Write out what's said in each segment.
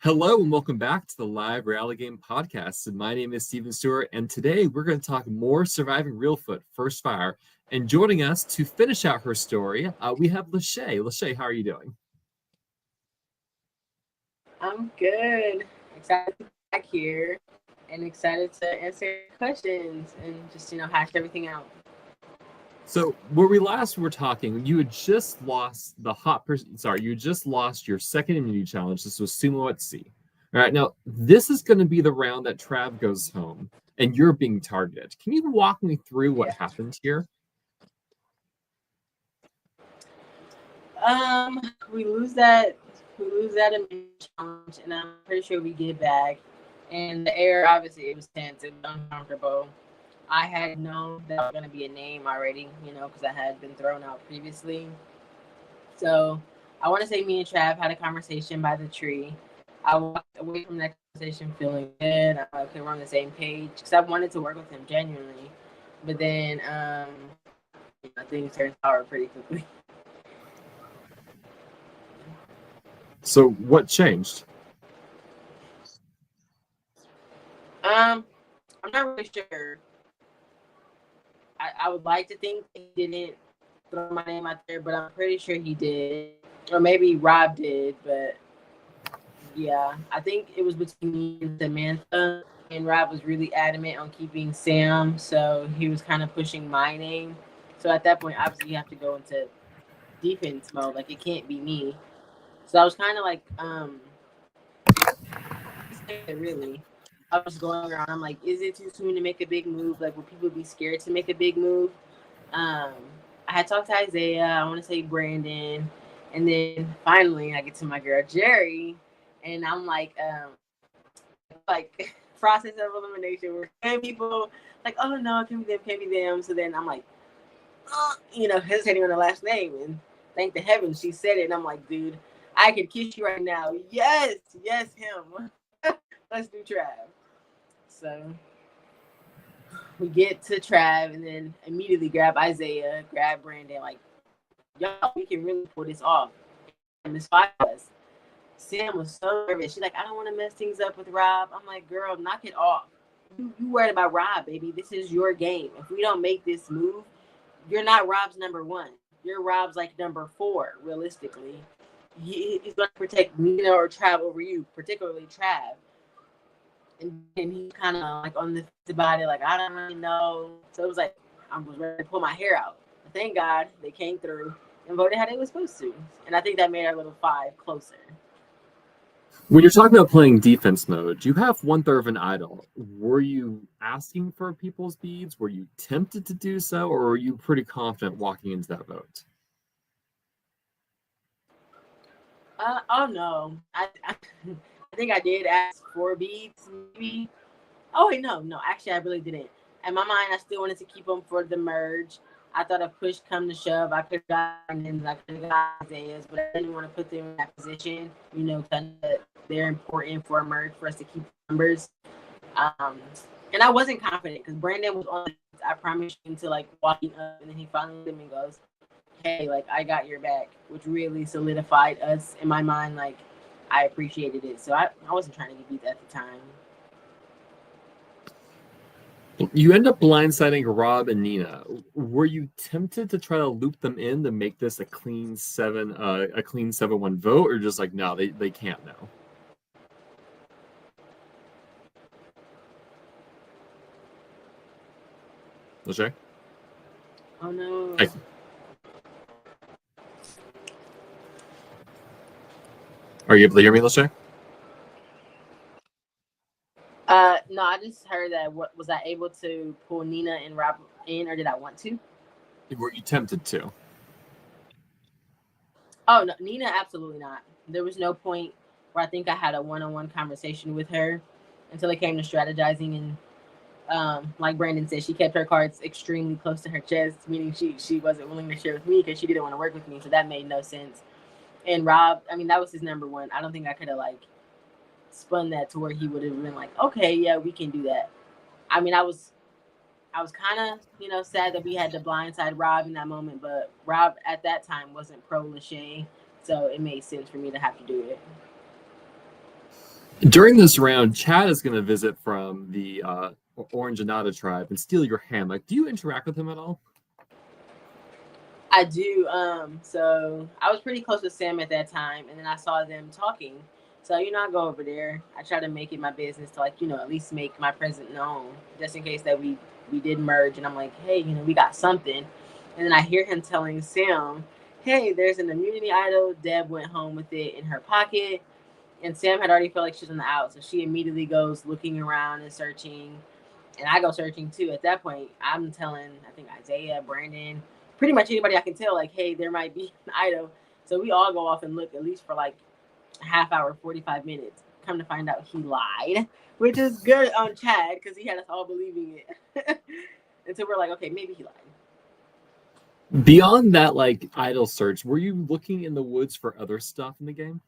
Hello and welcome back to the Live Reality Game Podcast. And my name is Steven Stewart, and today we're going to talk more Surviving Reelfoot, First Fire. And joining us to finish out her story, we have Lashay. Lashay, how are you doing? I'm good. Excited to be back here and excited to answer questions and just, hash everything out. So where we last were talking, you had just lost you just lost your second immunity challenge. This was Sumo at Sea. All right, now this is going to be the round that Trav goes home and you're being targeted. Can you walk me through what happened here? We lose that immunity challenge, and I'm pretty sure we get back. And the air, obviously, it was tense. It was uncomfortable. I had known that was going to be a name already, because I had been thrown out previously. So I want to say me and Trav had a conversation by the tree. I walked away from that conversation feeling good. Okay, we're on the same page because I wanted to work with him genuinely. But then things turned sour pretty quickly. So what changed? I'm not really sure. I would like to think he didn't throw my name out there, but I'm pretty sure he did. Or maybe Rob did, but yeah. I think it was between me and Samantha, and Rob was really adamant on keeping Sam, so he was kind of pushing my name. So at that point, obviously, you have to go into defense mode. Like, it can't be me. So I was kind of like, really. I was going around. I'm like, is it too soon to make a big move? Like, will people be scared to make a big move? I had talked to Isaiah. I want to say Brandon, and then finally I get to my girl Jerry, and I'm like process of elimination. We're saying people like, oh no, it can't be them. So then I'm like, hesitating on the last name, and thank the heavens she said it, and I'm like, dude, I could kiss you right now. Yes, him. Let's do Trav. So we get to Trav and then immediately grab Isaiah, grab Brandon, like, y'all, we can really pull this off. And this fight was. Sam was so nervous. She's like, I don't want to mess things up with Rob. I'm like, girl, knock it off. You worried about Rob, baby. This is your game. If we don't make this move, you're not Rob's number one. You're Rob's like number 4, realistically. He's going to protect Nina or Trav over you, particularly Trav. And he kind of like on the fence about it, like, I don't really know. So it was like, I was ready to pull my hair out. But thank God they came through and voted how they were supposed to. And I think that made our little 5 closer. When you're talking about playing defense mode, you have 1/3 of an idol. Were you asking for people's beads? Were you tempted to do so? Or were you pretty confident walking into that vote? Oh, no. I think I did ask for beads, maybe. Oh, wait, no. Actually, I really didn't. In my mind, I still wanted to keep them for the merge. I thought if push come to shove, I could have gotten I could have got Isaiah's, but I didn't want to put them in that position, because they're important for a merge for us to keep numbers. And I wasn't confident because Brandon was on. I promised him to like walking up, and then he finally looked at me and goes, "Hey, like I got your back," which really solidified us in my mind. Like I appreciated it, so I wasn't trying to get beat at the time. You end up blindsiding Rob and Nina. Were you tempted to try to loop them in to make this a clean 7-1 vote, or just like no, they can't now? Lashay? Oh no. Are you able to hear me, Lashay? No, I just heard that. What was I able to pull Nina and Rob in, or did I want to? Were you tempted to? Oh no, Nina, absolutely not. There was no point where I think I had a one-on-one conversation with her until it came to strategizing, and like Brandon said, she kept her cards extremely close to her chest, meaning she wasn't willing to share with me because she didn't want to work with me, so that made no sense. And Rob, I mean, that was his number one. I don't think I could have like spun that to where he would have been like, okay, yeah, we can do that. I mean, I was kind of, sad that we had to blindside Rob in that moment, but Rob at that time wasn't pro Lashay, so it made sense for me to have to do it. During this round, Chad is going to visit from the Orange Anata tribe and steal your hammock. Do you interact with him at all? I do. So I was pretty close with Sam at that time, and then I saw them talking. So I go over there. I try to make it my business to at least make my presence known, just in case that we did merge. And I'm like, hey, we got something. And then I hear him telling Sam, hey, there's an immunity idol. Deb went home with it in her pocket, and Sam had already felt like she was on the out, so she immediately goes looking around and searching, and I go searching too. At that point, I'm telling, I think Isaiah, Brandon, pretty much anybody I can tell, like, hey, there might be an idol. So we all go off and look at least for like a half hour, 45 minutes. Come to find out he lied, which is good on Chad because he had us all believing it. And so we're like, okay, maybe he lied. Beyond that, like, idol search, were you looking in the woods for other stuff in the game?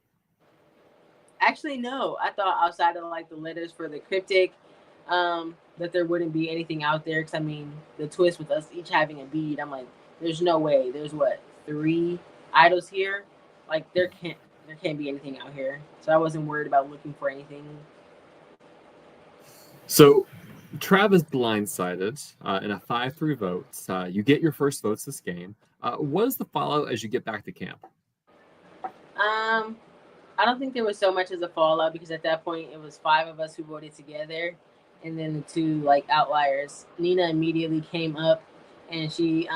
Actually, no. I thought outside of like the letters for the cryptic, that there wouldn't be anything out there. Because I mean, the twist with us each having a bead, I'm like, there's no way. There's what, 3 idols here? Like there can't be anything out here. So I wasn't worried about looking for anything. So Trav is blindsided in a 5-3 vote. You get your first votes this game. What is the fallout as you get back to camp? I don't think there was so much as a fallout because at that point it was 5 of us who voted together, and then the 2 like outliers. Nina immediately came up, and she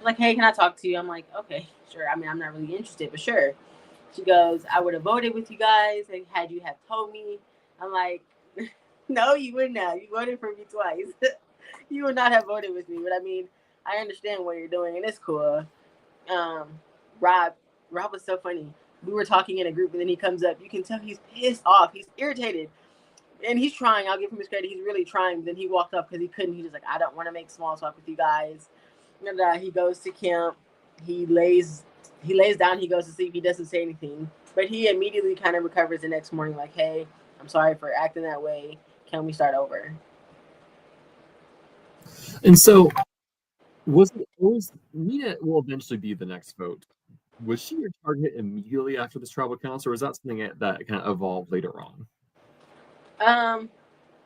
like, hey, can I talk to you? I'm like, okay, sure. I mean, I'm not really interested, but sure. She goes, I would have voted with you guys had you have told me. I'm like, no, you wouldn't have. You voted for me twice. You would not have voted with me. But I mean, I understand what you're doing, and it's cool. Um, Rob was so funny. We were talking in a group, and then he comes up. You can tell he's pissed off. He's irritated. And he's trying. I'll give him his credit. He's really trying. But then he walked up because he couldn't. He was like, I don't want to make small talk with you guys. And he goes to camp. He lays down. He goes to sleep. He doesn't say anything. But he immediately kind of recovers the next morning like, hey, I'm sorry for acting that way. Can we start over? And so was Nina will eventually be the next vote. Was she your target immediately after this tribal council, or was that something that kind of evolved later on?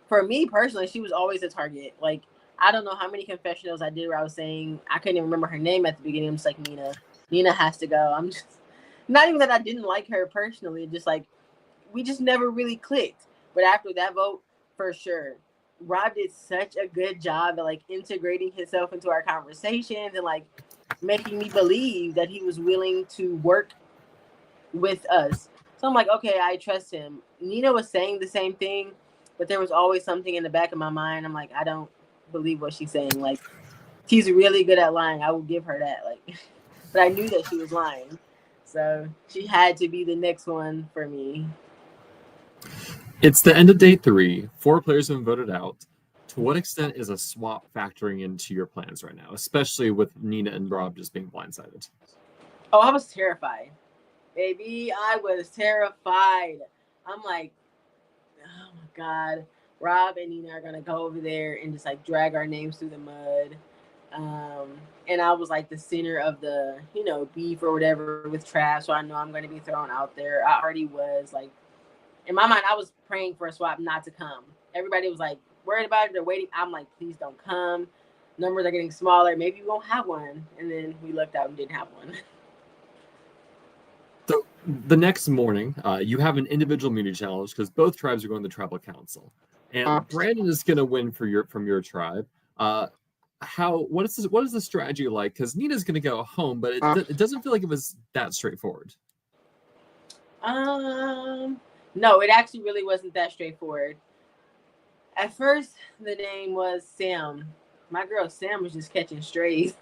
For me personally, she was always a target. Like, I don't know how many confessionals I did where I was saying I couldn't even remember her name at the beginning. I'm just like, Nina has to go. I'm just not even that I didn't like her personally, just like we just never really clicked. But after that vote, for sure, Rob did such a good job at like integrating himself into our conversations and like making me believe that he was willing to work with us. So I'm like, okay, I trust him. Nina was saying the same thing, but there was always something in the back of my mind. I'm like, I don't believe what she's saying. Like, she's really good at lying. I will give her that. Like, but I knew that she was lying. So she had to be the next one for me. It's the end of day 3. 4 players have been voted out. To what extent is a swap factoring into your plans right now, especially with Nina and Rob just being blindsided? Oh, I was terrified. Baby, I was terrified. I'm like, oh my God. Rob and Nina are going to go over there and just like drag our names through the mud. And I was like the center of the, beef or whatever with Trav. So I know I'm going to be thrown out there. I already was like, in my mind, I was praying for a swap not to come. Everybody was like worried about it. They're waiting. I'm like, please don't come. Numbers are getting smaller. Maybe we won't have one. And then we looked out and didn't have one. So the next morning, you have an individual immunity challenge because both tribes are going to the tribal council, and Brandon is going to win from your tribe. What is the strategy like? Because Nina's going to go home, but it doesn't feel like it was that straightforward. No, it actually really wasn't that straightforward. At first, the name was Sam. My girl Sam was just catching strays.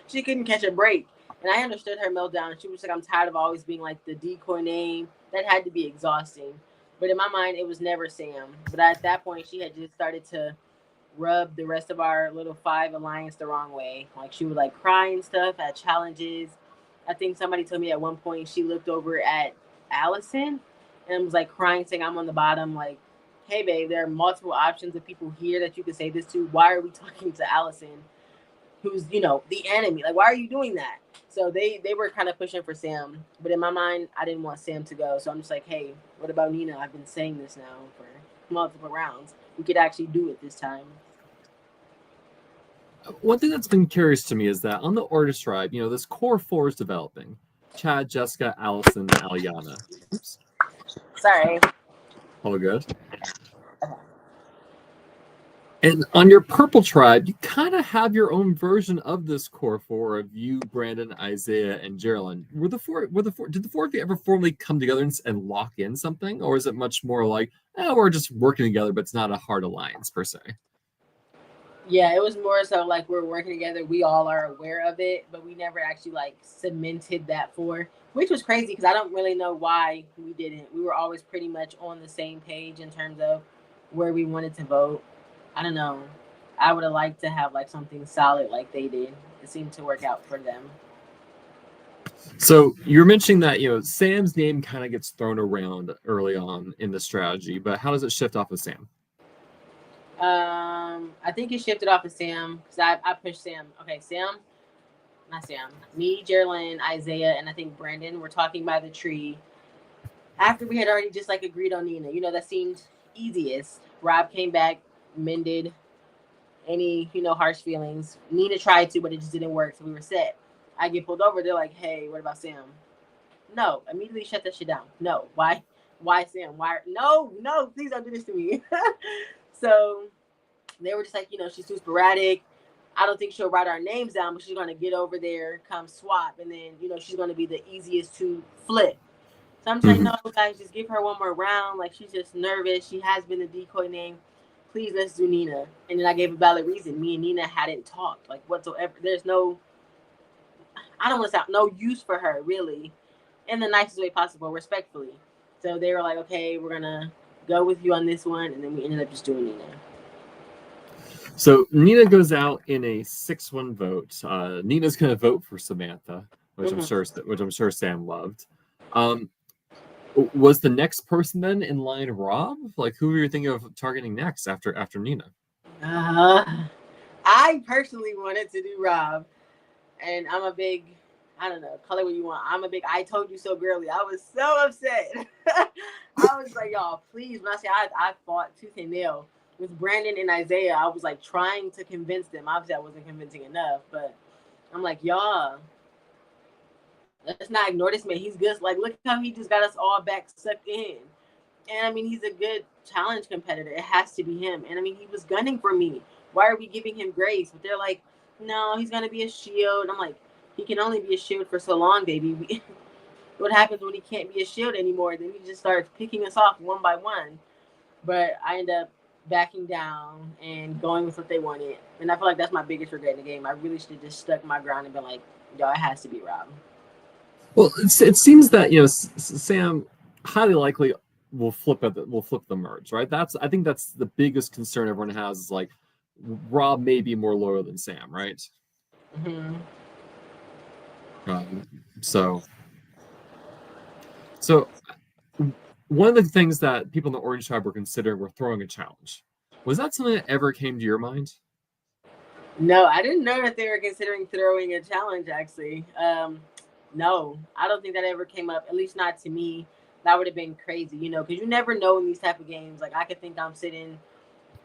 She couldn't catch a break. And I understood her meltdown. She was like, I'm tired of always being like the decoy name. That had to be exhausting. But in my mind, it was never Sam. But at that point, she had just started to rub the rest of our little 5 alliance the wrong way. Like, she would like cry and stuff at challenges. I think somebody told me at one point she looked over at Allison and was like crying, saying, I'm on the bottom. Like, hey, babe, there are multiple options of people here that you could say this to. Why are we talking to Allison, who's, you know, the enemy. Like, why are you doing that? So they were kind of pushing for Sam, but in my mind, I didn't want Sam to go. So I'm just like, hey, what about Nina? I've been saying this now for multiple rounds. We could actually do it this time. One thing that's been curious to me is that on the Order tribe, you know, this core four is developing. Chad, Jessica, Allison, Aliana. Oops. Sorry. All good. And on your purple tribe, you kind of have your own version of this core four of you, Brandon, Isaiah, and Geraldine. Did the four of you ever formally come together and lock in something? Or is it much more like, we're just working together, but it's not a hard alliance per se? Yeah, it was more so like we're working together. We all are aware of it, but we never actually like cemented that for, which was crazy because I don't really know why we didn't. We were always pretty much on the same page in terms of where we wanted to vote. I don't know. I would have liked to have like something solid like they did. It seemed to work out for them. So you're mentioning that, you know, Sam's name kind of gets thrown around early on in the strategy, but how does it shift off of Sam? I think it shifted off of Sam because I pushed Sam. Okay, Sam, not Sam. Me, Geraldine, Isaiah, and I think Brandon were talking by the tree after we had already just like agreed on Nina. You know, that seemed easiest. Rob came back, mended any, you know, harsh feelings. Nina tried to, but it just didn't work, so we were set. I get pulled over. They're like, "Hey, what about Sam?" No, immediately shut that shit down. No, why? Why Sam? Why? No, please don't do this to me. So they were just like, you know, she's too sporadic. I don't think she'll write our names down, but she's going to get over there, come swap, and then, you know, she's going to be the easiest to flip. So I'm just like, no, guys, just give her one more round. Like, she's just nervous. She has been the decoy name. Please, let's do Nina. And then I gave a valid reason. Me and Nina hadn't talked, like, whatsoever. There's no, I don't want to sound, no use for her, really, in the nicest way possible, respectfully. So they were like, okay, we're going to go with you on this one. And then we ended up just doing Nina. So Nina goes out in a 6-1 vote. Nina's going to vote for Samantha, which I'm sure Sam loved. Was the next person then in line Rob? Like, who were you thinking of targeting next after Nina? I personally wanted to do Rob, and I'm a big, I don't know, call it what you want. I'm a big I told you so girly. I was so upset. I was like, y'all, please. When I say I fought tooth and nail with Brandon and Isaiah, I was like trying to convince them. Obviously, I wasn't convincing enough, but I'm like, y'all, let's not ignore this man. He's good. Like, look how he just got us all back sucked in. And I mean, he's a good challenge competitor. It has to be him. And I mean, he was gunning for me. Why are we giving him grace? But they're like, no, he's gonna be a shield. And I'm like, he can only be a shield for so long, baby. What happens when he can't be a shield anymore? Then he just starts picking us off one by one. But I end up backing down and going with what they wanted. And I feel like that's my biggest regret in the game. I really should have just stuck my ground and been like, yo, it has to be Rob. Well, it seems that, you know, Sam highly likely will flip the merge, right? I think that's the biggest concern everyone has is like Rob may be more loyal than Sam, right? Mm-hmm. So one of the things that people in the Orange Tribe were considering were throwing a challenge. Was that something that ever came to your mind? No, I didn't know that they were considering throwing a challenge, actually. No, I don't think that ever came up, at least not to me. That would have been crazy, you know, because you never know in these type of games. Like, I could think I'm sitting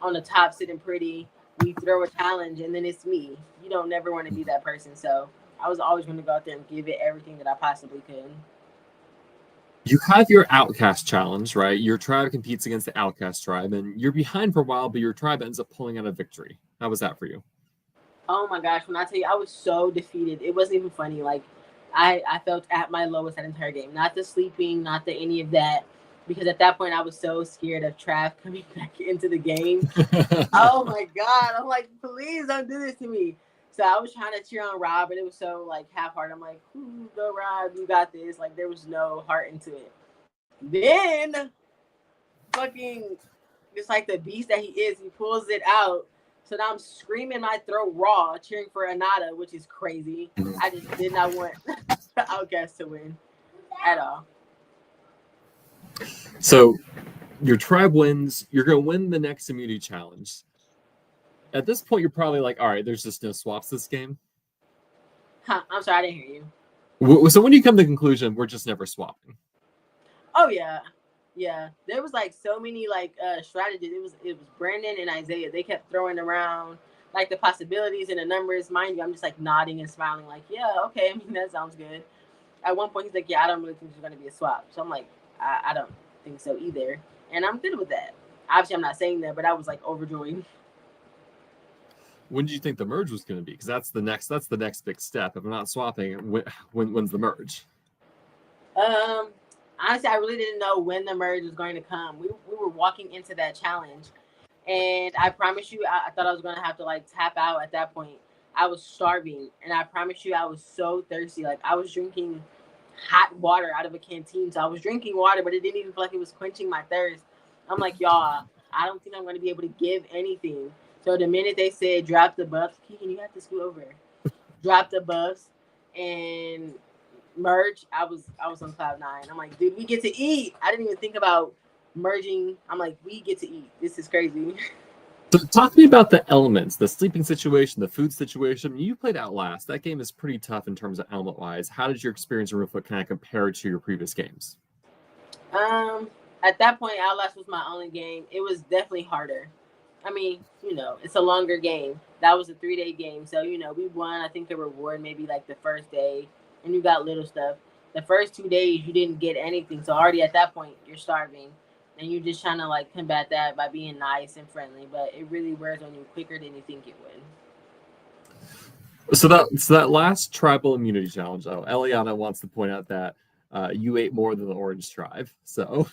on the top, sitting pretty. We throw a challenge, and then it's me. You don't never want to be that person. So I was always going to go out there and give it everything that I possibly could. You have your Outcast challenge, right? Your tribe competes against the Outcast tribe, and you're behind for a while, but your tribe ends up pulling out a victory. How was that for you? Oh, my gosh. When I tell you, I was so defeated. It wasn't even funny. Like, I felt at my lowest that entire game. Not the sleeping, not the any of that. Because at that point, I was so scared of Trav coming back into the game. Oh, my God. I'm like, please don't do this to me. So I was trying to cheer on Rob, and it was so, like, half-hearted. I'm like, go, Rob. You got this. Like, there was no heart into it. Then, fucking, just like the beast that he is, he pulls it out. So now I'm screaming my throat raw, cheering for Anada, which is crazy. I just did not want the Outcast to win at all. So your tribe wins. You're going to win the next immunity challenge. At this point, you're probably like, all right, there's just no swaps this game. Huh? I'm sorry, I didn't hear you. So when do you come to the conclusion we're just never swapping? Oh yeah, yeah. There was like so many like strategies. It was Brandon and Isaiah. They kept throwing around like the possibilities and the numbers. Mind you, I'm just like nodding and smiling, like, yeah, okay. I mean, that sounds good. At one point, he's like, yeah, I don't really think there's going to be a swap. So I'm like, I don't think so either, and I'm good with that. Obviously, I'm not saying that, but I was like overjoyed. When do you think the merge was going to be? Because that's the next big step. If I'm not swapping, when's the merge? Honestly, I really didn't know when the merge was going to come. We were walking into that challenge, and I promise you, I thought I was going to have to like tap out at that point. I was starving, and I promise you, I was so thirsty. Like I was drinking hot water out of a canteen. So I was drinking water, but it didn't even feel like it was quenching my thirst. I'm like, y'all, I don't think I'm going to be able to give anything. So the minute they said drop the buffs, Keegan, you have to scoot over. Drop the buffs and merge. I was on cloud nine. I'm like, dude, we get to eat. I didn't even think about merging. I'm like, we get to eat. This is crazy. So talk to me about the elements, the sleeping situation, the food situation. You played Outlast. That game is pretty tough in terms of element wise. How did your experience in Reelfoot kind of compare to your previous games? At that point, Outlast was my only game. It was definitely harder. I mean, it's a longer game. That was a 3-day game. So, we won, I think, a reward maybe like the first day, and you got little stuff. The first 2 days, you didn't get anything. So already at that point, you're starving. And you're just trying to like combat that by being nice and friendly. But it really wears on you quicker than you think it would. So that last tribal immunity challenge, though, Eliana wants to point out that you ate more than the Orange Tribe. So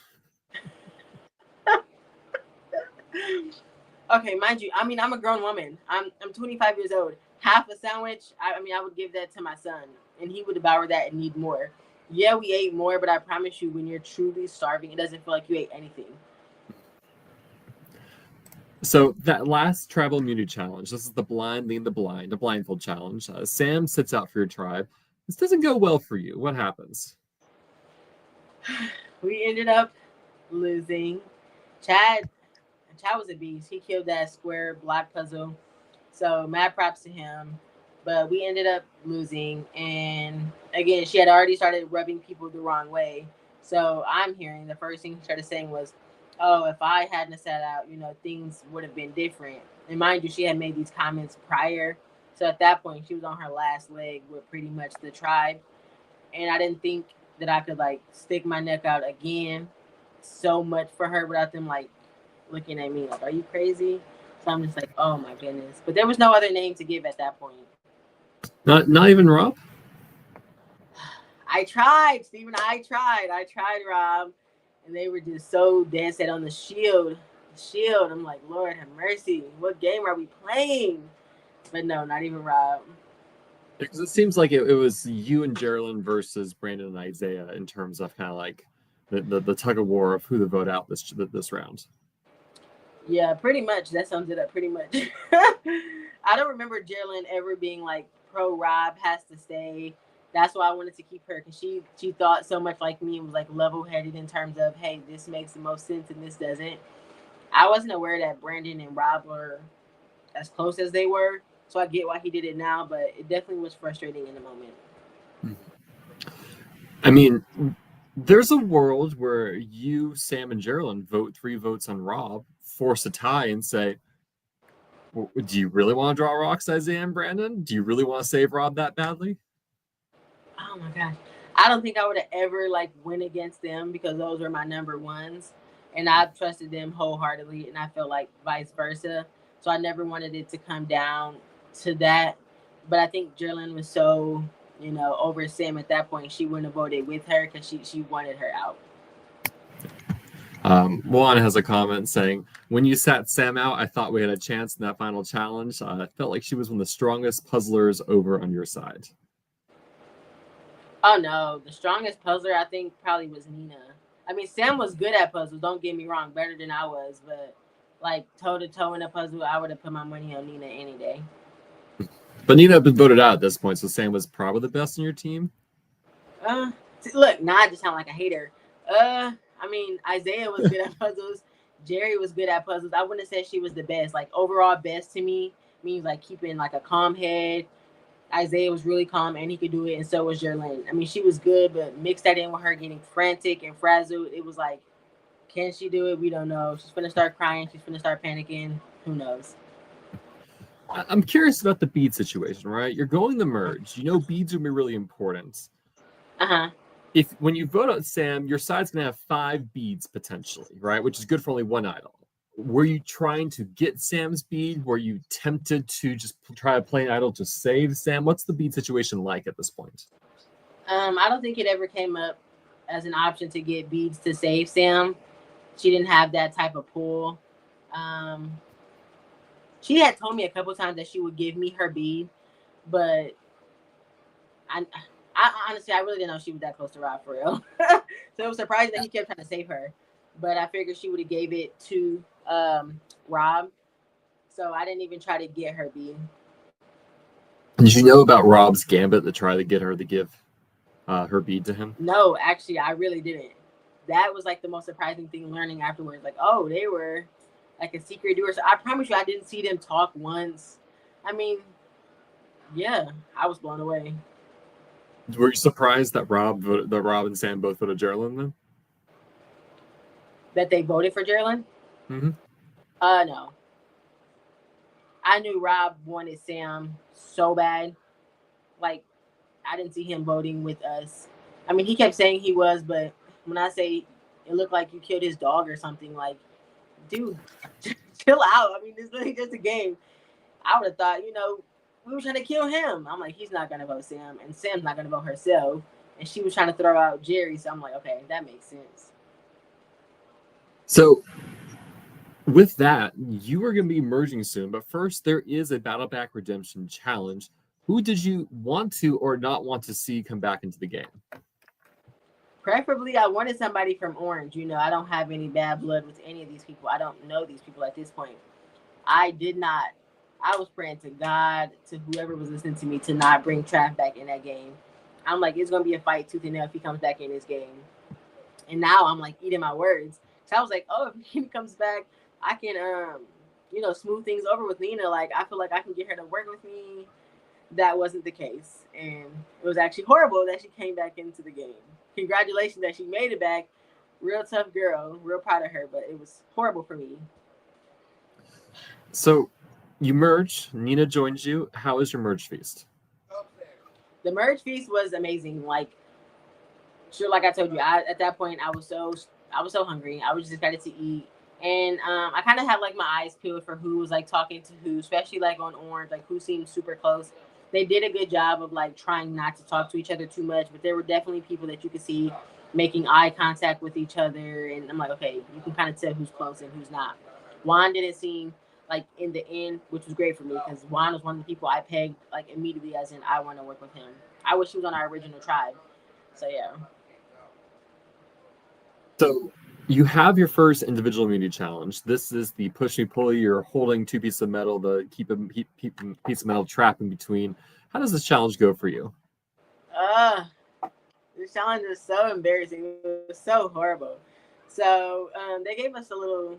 okay, mind you, I mean, I'm a grown woman. I'm 25 years old. Half a sandwich, I would give that to my son, and he would devour that and need more. Yeah, we ate more, but I promise you, when you're truly starving, it doesn't feel like you ate anything. So that last tribal immunity challenge, this is the blind leading the blind, a blindfold challenge. Sam sits out for your tribe. This doesn't go well for you. What happens? We ended up losing. Chad was a beast. He killed that square block puzzle. So mad props to him. But we ended up losing. And again, she had already started rubbing people the wrong way. So I'm hearing the first thing she started saying was, oh, if I hadn't sat out, things would have been different. And mind you, she had made these comments prior. So at that point, she was on her last leg with pretty much the tribe. And I didn't think that I could like stick my neck out again so much for her without them like looking at me like, are you crazy? So I'm just like, oh my goodness. But there was no other name to give at that point. Not even Rob? I tried, Steven. I tried, Rob. And they were just so dead set on the shield. I'm like, Lord have mercy. What game are we playing? But no, not even Rob. Because it seems like it was you and Geraldine versus Brandon and Isaiah in terms of kind of like the tug of war of who to vote out this round. Yeah, pretty much. That sums it up pretty much. I don't remember Geraldine ever being like pro Rob has to stay. That's why I wanted to keep her, because she thought so much like me and was like level-headed in terms of, hey, this makes the most sense and this doesn't. I wasn't aware that Brandon and Rob were as close as they were, so I get why he did it now, but it definitely was frustrating in the moment. I mean, there's a world where you, Sam, and Geraldine vote 3 votes on Rob, force a tie, and say, well, do you really want to draw rocks, Isaiah and Brandon? Do you really want to save Rob that badly? Oh my gosh. I don't think I would have ever like went against them, because those were my number ones. And I've trusted them wholeheartedly, and I feel like vice versa. So I never wanted it to come down to that. But I think Geraldine was so, over Sam at that point, she wouldn't have voted with her because she wanted her out. Juan has a comment saying, when you sat Sam out, I thought we had a chance in that final challenge. I felt like she was one of the strongest puzzlers over on your side. Oh no, the strongest puzzler I think probably was Nina. I mean, Sam was good at puzzles, don't get me wrong, better than I was, but like toe-to-toe in a puzzle, I would have put my money on Nina any day. But Nina had been voted out at this point, so Sam was probably the best in your team? Look, now I just sound like a hater. I mean, Isaiah was good at puzzles. Jerry was good at puzzles. I wouldn't say she was the best. Like overall best to me means like keeping like a calm head. Isaiah was really calm and he could do it, and so was Jerlyn. I mean, she was good, but mix that in with her getting frantic and frazzled, it was like, can she do it? We don't know. She's gonna start crying. She's gonna start panicking. Who knows? I'm curious about the bead situation, right? You're going the merge. You know beads will be really important. Uh-huh. If when you vote out Sam, your side's gonna have 5 beads potentially, right? Which is good for only one idol. Were you trying to get Sam's bead? Were you tempted to just try to play an idol to save Sam? What's the bead situation like at this point? I don't think it ever came up as an option to get beads to save Sam. She didn't have that type of pull. Um, she had told me a couple times that she would give me her bead, but I honestly, I really didn't know she was that close to Rob for real. So it was surprising that he kept trying to save her. But I figured she would have gave it to Rob. So I didn't even try to get her bead. Did you know about Rob's gambit to try to get her to give her bead to him? No, actually, I really didn't. That was like the most surprising thing learning afterwards. Like, oh, they were like a secret doer. So I promise you, I didn't see them talk once. I mean, yeah, I was blown away. Were you surprised that Rob and Sam both voted Geraldine then? That they voted for Geraldine? Mm-hmm. No. I knew Rob wanted Sam so bad. Like, I didn't see him voting with us. I mean, he kept saying he was, but when I say it looked like you killed his dog or something, like, dude, chill out. I mean, this is literally just a game. I would have thought, we were trying to kill him. I'm like, he's not going to vote Sam, and Sam's not going to vote herself. And she was trying to throw out Jerry, so I'm like, okay, that makes sense. So, with that, you are going to be merging soon, but first, there is a Battle Back Redemption challenge. Who did you want to or not want to see come back into the game? Preferably, I wanted somebody from Orange. I don't have any bad blood with any of these people. I don't know these people at this point. I did not. I was praying to God, to whoever was listening to me, to not bring Trav back in that game. I'm like, it's going to be a fight tooth and nail if he comes back in this game. And now I'm like eating my words. So I was like, oh, if he comes back, I can, smooth things over with Nina. Like, I feel like I can get her to work with me. That wasn't the case. And it was actually horrible that she came back into the game. Congratulations that she made it back. Real tough girl. Real proud of her. But it was horrible for me. So you merge. Nina joins you. How was your merge feast? The merge feast was amazing. Like I told you, at that point I was so hungry. I was just excited to eat. And I kind of had like my eyes peeled for who was like talking to who, especially like on Orange, like who seemed super close. They did a good job of like trying not to talk to each other too much, but there were definitely people that you could see making eye contact with each other. And I'm like, okay, you can kind of tell who's close and who's not. Juan didn't seem like in the end, which was great for me because Juan was one of the people I pegged like immediately as in I want to work with him. I wish he was on our original tribe. So yeah. So you have your first individual immunity challenge. This is the push me pull. You're holding 2 pieces of metal to keep a piece of metal trap in between. How does this challenge go for you? This challenge is so embarrassing. It was so horrible. So they gave us a little,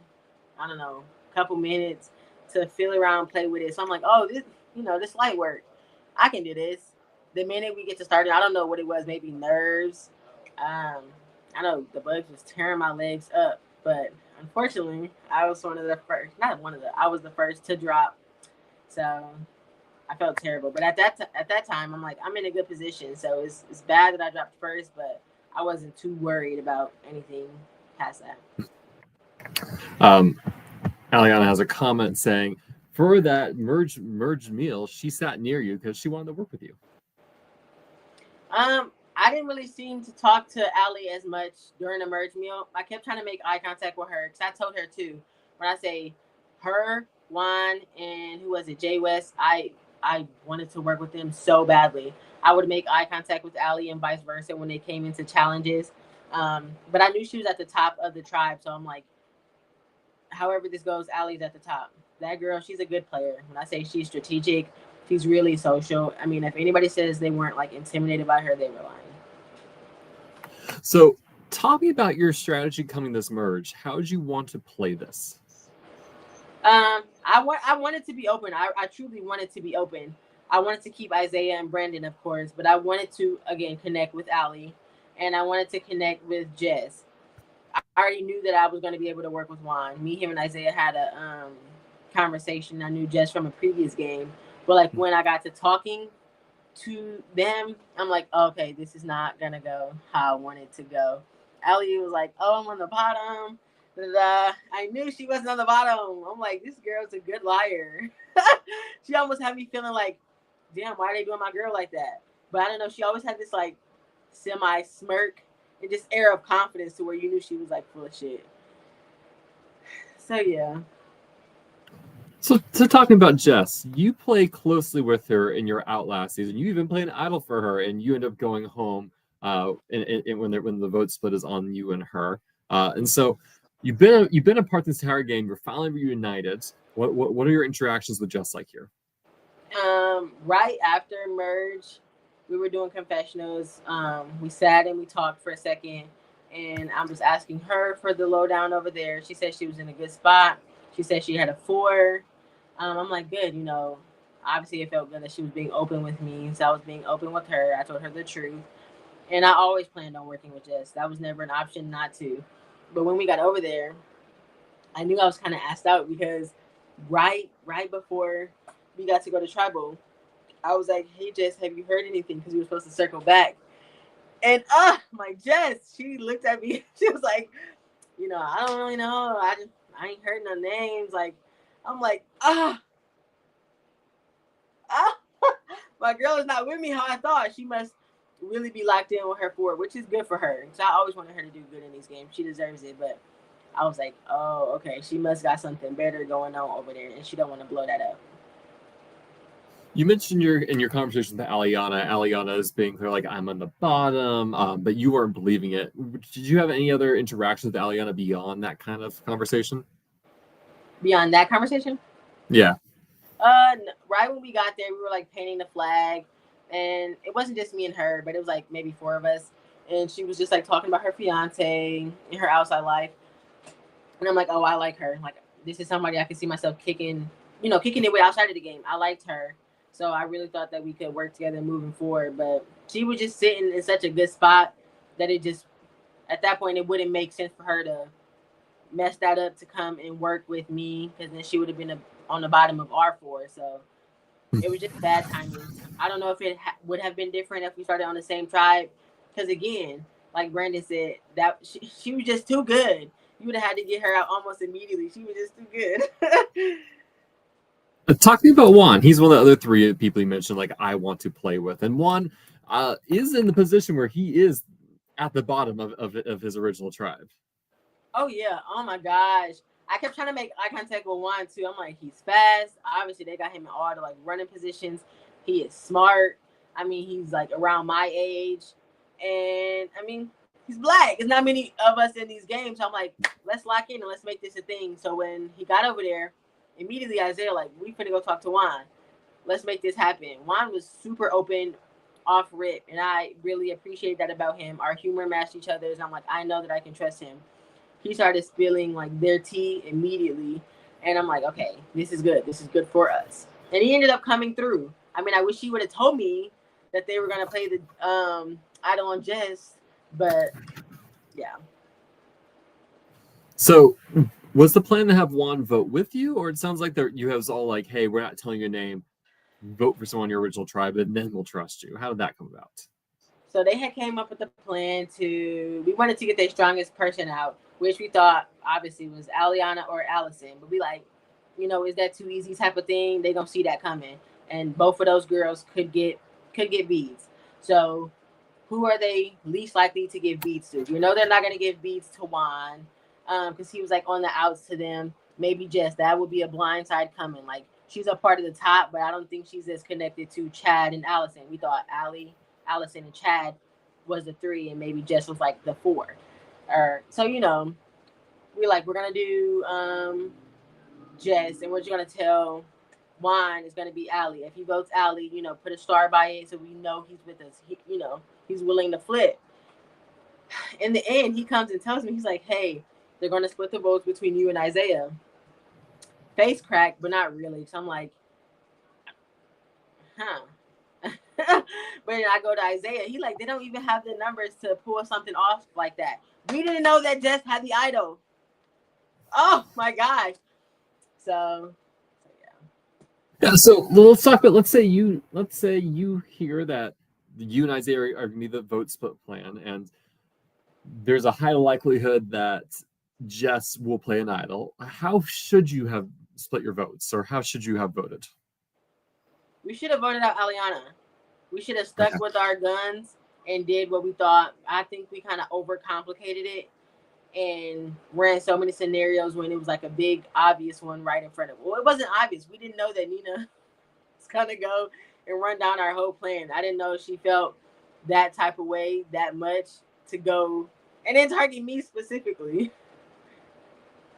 I don't know, couple minutes to feel around, play with it. So I'm like, oh, this light work. I can do this. The minute we get to start, I don't know what it was, maybe nerves. I know the bugs was tearing my legs up, but unfortunately, I was one of the first. I was the first to drop. So I felt terrible. But at that time, I'm like, I'm in a good position. So it's bad that I dropped first, but I wasn't too worried about anything past that. Aliana has a comment saying, for that merged meal, she sat near you because she wanted to work with you. I didn't really seem to talk to Allie as much during the merge meal. I kept trying to make eye contact with her because I told her too. When I say her, Juan, and who was it, Jay West, I wanted to work with them so badly. I would make eye contact with Allie and vice versa when they came into challenges. But I knew she was at the top of the tribe, so I'm like, however this goes, Allie's at the top. That girl, she's a good player. When I say she's strategic, she's really social. I mean, if anybody says they weren't like intimidated by her, they were lying. So Talk me about your strategy coming this merge. How did you want to play this? I wanted to be open. I truly wanted to be open. I wanted to keep Isaiah and Brandon, of course, but I wanted to again connect with Allie, and I wanted to connect with Jess. I already knew that I was going to be able to work with Juan. Me, him, and Isaiah had a conversation. I knew Jess from a previous game, but like when I got to talking to them, I'm like, okay, this is not gonna go how I want it to go. Allie was like, oh, I'm on the bottom. I knew she wasn't on the bottom. I'm like, this girl's a good liar. She almost had me feeling like, damn, why are they doing my girl like that? But I don't know. She always had this like semi smirk and just air of confidence to where you knew she was like full of shit. So yeah. So talking about Jess, you play closely with her in your Outlast season. You even play an idol for her, and you end up going home when the vote split is on you and her. And so you've been a part of this entire game. You're finally reunited. What are your interactions with Jess like here? Right after merge, we were doing confessionals. We sat and we talked for a second, and I'm just asking her for the lowdown over there. She said she was in a good spot. She said she had a 4. I'm like, good, you know. Obviously, it felt good that she was being open with me, so I was being open with her. I told her the truth, and I always planned on working with Jess. That was never an option not to. But when we got over there, I knew I was kind of asked out because right before we got to go to tribal, I was like, hey Jess, have you heard anything? Because we were supposed to circle back. And my Jess, she looked at me. She was like, you know, I don't really know. I ain't heard no names. Like, I'm like, my girl is not with me how I thought. She must really be locked in with her 4, which is good for her. So I always wanted her to do good in these games. She deserves it. But I was like, oh, okay. She must got something better going on over there, and she don't want to blow that up. You mentioned in your conversation with Aliana is being clear, like, I'm on the bottom, but you weren't believing it. Did you have any other interactions with Aliana beyond that kind of conversation? Beyond that conversation? Yeah. Right when we got there, we were like painting the flag, and it wasn't just me and her, but it was like maybe 4 of us. And she was just like talking about her fiance and her outside life. And I'm like, oh, I like her. Like, this is somebody I can see myself kicking it with outside of the game. I liked her. So I really thought that we could work together moving forward. But she was just sitting in such a good spot that it just, at that point, it wouldn't make sense for her to mess that up to come and work with me, because then she would have been on the bottom of R4. So it was just bad timing. I don't know if it would have been different if we started on the same tribe. Because again, like Brandon said, that she was just too good. You would have had to get her out almost immediately. She was just too good. Talk to me about Juan. He's one of the other 3 people you mentioned, like, I want to play with. And Juan is in the position where he is at the bottom of his original tribe. Oh, yeah. Oh, my gosh. I kept trying to make eye contact with Juan, too. I'm like, he's fast. Obviously, they got him in all the, like, running positions. He is smart. I mean, he's, like, around my age. And, I mean, he's black. There's not many of us in these games. So I'm like, let's lock in and let's make this a thing. So when he got over there, immediately Isaiah, like, we finna go talk to Juan. Let's make this happen. Juan was super open off rip, and I really appreciate that about him. Our humor matched each other's. I'm like, I know that I can trust him. He started spilling like their tea immediately, and I'm like, okay, this is good. This is good for us. And he ended up coming through. I mean, I wish he would have told me that they were gonna play the idol on Jess, but yeah. So was the plan to have Juan vote with you, or it sounds like you have all like, hey, we're not telling your name, vote for someone in your original tribe, and then we'll trust you. How did that come about? So they had came up with a plan we wanted to get their strongest person out, which we thought obviously was Aliana or Allison. But we like, you know, is that too easy type of thing? They gonna see that coming. And both of those girls could get beads. So who are they least likely to give beads to? You know they're not gonna give beads to Juan, because he was like on the outs to them. Maybe Jess, that would be a blind side coming. Like, she's a part of the top, but I don't think she's as connected to Chad and Allison. We thought Allison and Chad was the 3, and maybe Jess was like the 4. So, you know, we're gonna do Jess, and we're just gonna tell Juan is gonna be Allie. If he votes Allie, you know, put a star by it so we know he's with us. He's willing to flip. In the end, he comes and tells me, he's like, hey, they're going to split the votes between you and Isaiah. Face crack, but not really. So I'm like, huh. But then I go to Isaiah. He like, they don't even have the numbers to pull something off like that. We didn't know that Jess had the idol. Oh my gosh. So Yeah, so let's talk about, let's say you hear that you and Isaiah are going to be the vote split plan, and there's a high likelihood that Jess will play an idol. How should you have split your votes, or how should you have voted? we should have voted out Aliana. We should have stuck with our guns and did what we thought. I think we kind of overcomplicated it and ran so many scenarios when it was like a big, obvious one right in front of us. Well, it wasn't obvious. We didn't know that Nina was going to go and run down our whole plan. I didn't know she felt that type of way that much to go and then target me specifically.